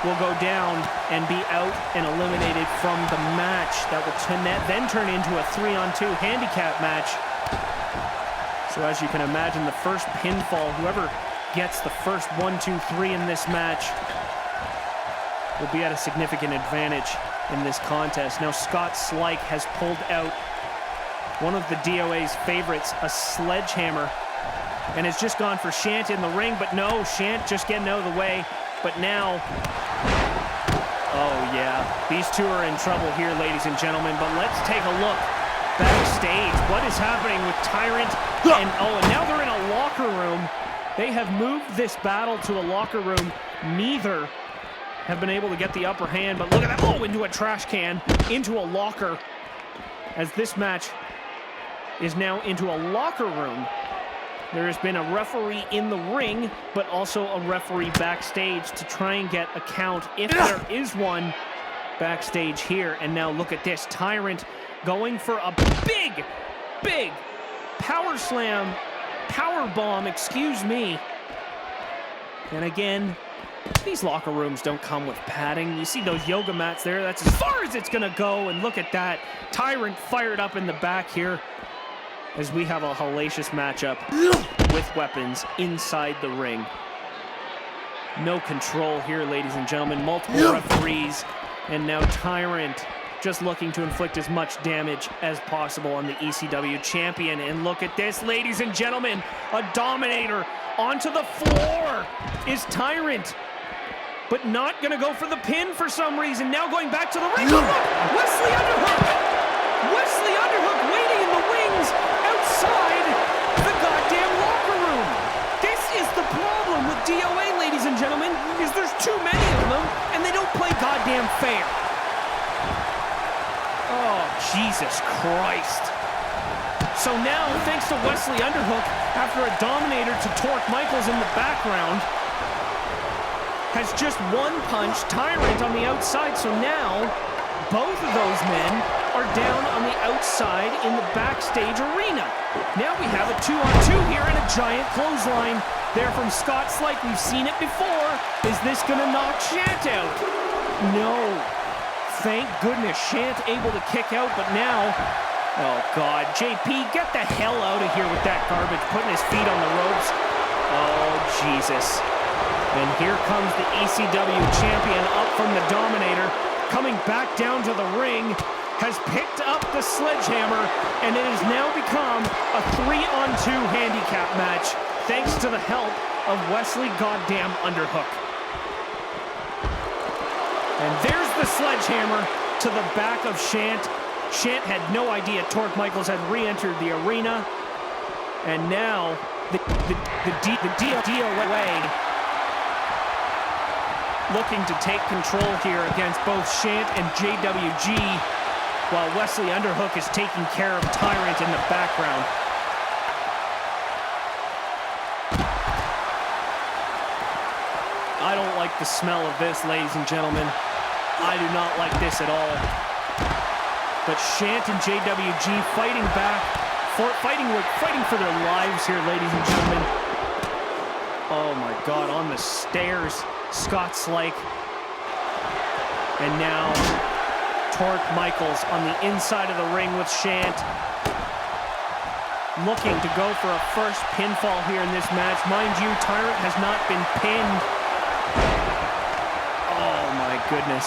will go down and be out and eliminated from the match. That will then turn into a 3-on-2 handicap match. So as you can imagine, the first pinfall, whoever gets the first 1, 2, 3 in this match will be at a significant advantage in this contest. Now Scott Slyke has pulled out one of the DOA's favorites, a sledgehammer, and has just gone for Shant in the ring, but no, Shant just getting out of the way. But now, oh yeah, these two are in trouble here, ladies and gentlemen, but let's take a look backstage. What is happening with Tyrant? And now they're in a locker room. They have moved this battle to a locker room. Neither have been able to get the upper hand, but look at that. Oh, into a trash can, into a locker, as this match is now into a locker room. There has been a referee in the ring, but also a referee backstage to try and get a count, if there is one, backstage here. And now look at this. Tyrant going for a big, big power slam, power bomb, excuse me. And again, these locker rooms don't come with padding. You see those yoga mats there? That's as far as it's gonna go. And look at that. Tyrant fired up in the back here as we have a hellacious matchup with weapons inside the ring. No control here, ladies and gentlemen. Multiple referees, and now Tyrant just looking to inflict as much damage as possible on the ECW champion. And look at this, ladies and gentlemen, a dominator onto the floor is Tyrant. but not gonna go for the pin for some reason. Now going back to the ring. Look, Wesley underhook. Wesley underhook waiting in the wings outside the goddamn locker room. This is the problem with DOA, ladies and gentlemen, is there's too many of them, and they don't play goddamn fair. Oh, Jesus Christ. So now, thanks to Wesley underhook, after a dominator to Torq Michaels in the background, has just one punch, Tyrant on the outside, so now both of those men are down on the outside in the backstage arena. Now we have a 2-on-2 here and a giant clothesline there from Scott Slyke. We've seen it before. Is this gonna knock Shant out? No. Thank goodness Shant able to kick out, but now, oh God, JP, get the hell out of here with that garbage, putting his feet on the ropes. Oh, Jesus. And here comes the ECW champion up from the Dominator, coming back down to the ring, has picked up the sledgehammer, and it has now become a 3-on-2 handicap match, thanks to the help of Wesley goddamn underhook. And there's the sledgehammer to the back of Shant. Shant had no idea Torq Michaels had re-entered the arena. And now the DOA looking to take control here against both Shant and JWG, while Wesley underhook is taking care of Tyrant in the background. I don't like the smell of this, ladies and gentlemen. I do not like this at all. But Shant and JWG fighting back, fighting for their lives here, ladies and gentlemen. Oh my God, on the stairs, Scott Slyke. And now Torq Michaels on the inside of the ring with Shant, looking to go for a first pinfall here in this match. Mind you, Tyrant has not been pinned. Oh my goodness.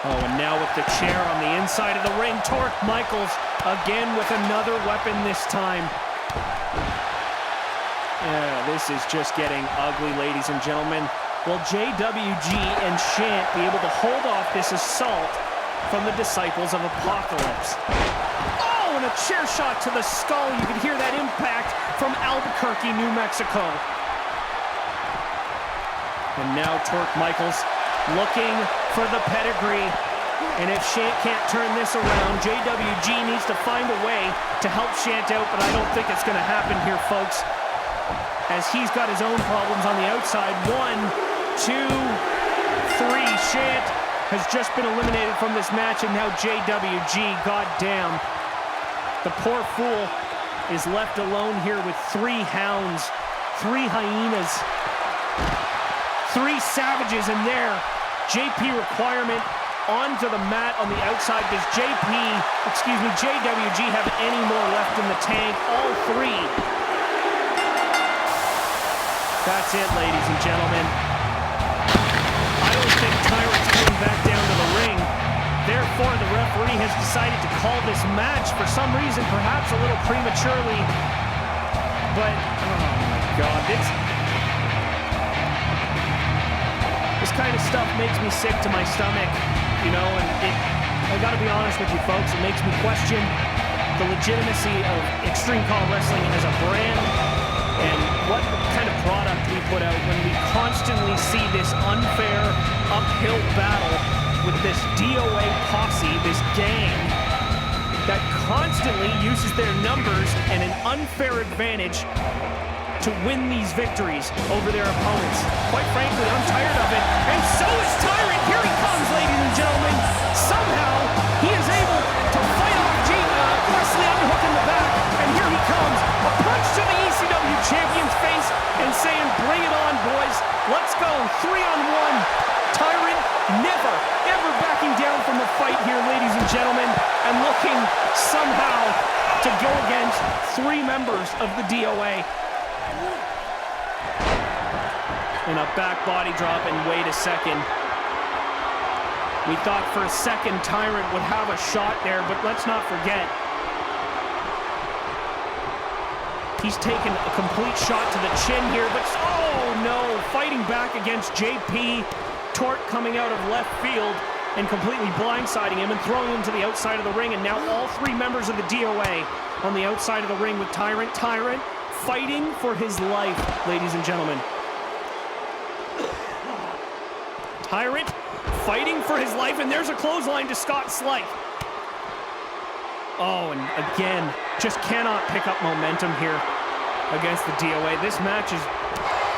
Oh, and now with the chair on the inside of the ring, Torq Michaels again with another weapon this time. Yeah, this is just getting ugly, ladies and gentlemen. Will JWG and Shant be able to hold off this assault from the Disciples of Apocalypse? Oh, and a chair shot to the skull. You can hear that impact from Albuquerque, New Mexico. And now Torq Michaels looking for the pedigree. And if Shant can't turn this around, JWG needs to find a way to help Shant out, but I don't think it's going to happen here, folks, as he's got his own problems on the outside. 1, 2, 3. Shant has just been eliminated from this match, and now JWG, goddamn. The poor fool is left alone here with 3 hounds, 3 hyenas, 3 savages in there. JP Requirement onto the mat on the outside. Does JWG have any more left in the tank? All 3. That's it, ladies and gentlemen. I don't think Tyrant's coming back down to the ring. Therefore, the referee has decided to call this match for some reason, perhaps a little prematurely. But, oh my God, this kind of stuff makes me sick to my stomach, you know, and I gotta be honest with you folks, it makes me question the legitimacy of Extreme CAW Wrestling as a brand and what kind of product we put out when we constantly see this unfair uphill battle with this DOA posse, this gang that constantly uses their numbers and an unfair advantage to win these victories over their opponents. Quite frankly, I'm tired of it, and so is Tyrant. Here he comes, ladies and gentlemen. Somehow, he is able to fight off Wesley underhook in the back, and here he comes. A punch to the ECW champion's face and saying, bring it on, boys. Let's go. 3-on-1. Tyrant never, ever backing down from the fight here, ladies and gentlemen, and looking somehow to go against 3 members of the DOA. And a back body drop, and wait a second. We thought for a second Tyrant would have a shot there, but let's not forget, he's taken a complete shot to the chin here, but oh no, fighting back against JP. Torq coming out of left field and completely blindsiding him and throwing him to the outside of the ring, and now all three members of the DOA on the outside of the ring with Tyrant. Tyrant fighting for his life, ladies and gentlemen. Tyrant fighting for his life, and there's a clothesline to Scott Slyke. Oh, and again, just cannot pick up momentum here against the DOA. This match is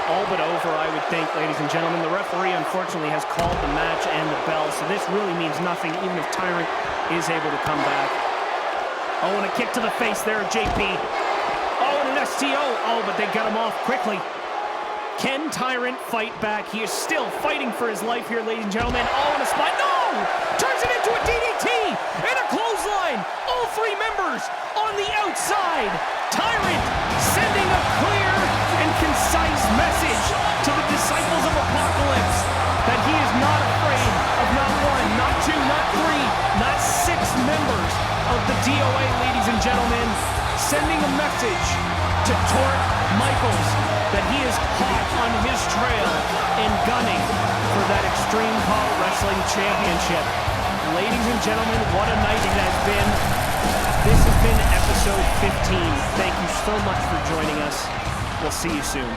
all but over, I would think, ladies and gentlemen. The referee, unfortunately, has called the match and the bell, so this really means nothing, even if Tyrant is able to come back. Oh, and a kick to the face there, JP. Oh, and an STO. Oh, but they got him off quickly. Can Tyrant fight back? He is still fighting for his life here, ladies and gentlemen. Oh, and a spot. No! Turns it into a DDT and a clothesline. All three members on the outside. Tyrant sending a clear and concise message to the disciples of Apocalypse that he is not afraid of not one, not two, not three, not six members of the DOA, ladies and gentlemen. Sending a message to Torq Michaels that he is hot on his trail and gunning for that Extreme CAW Wrestling Championship. Ladies and gentlemen, what a night it has been. This has been episode 15. Thank you so much for joining us. We'll see you soon.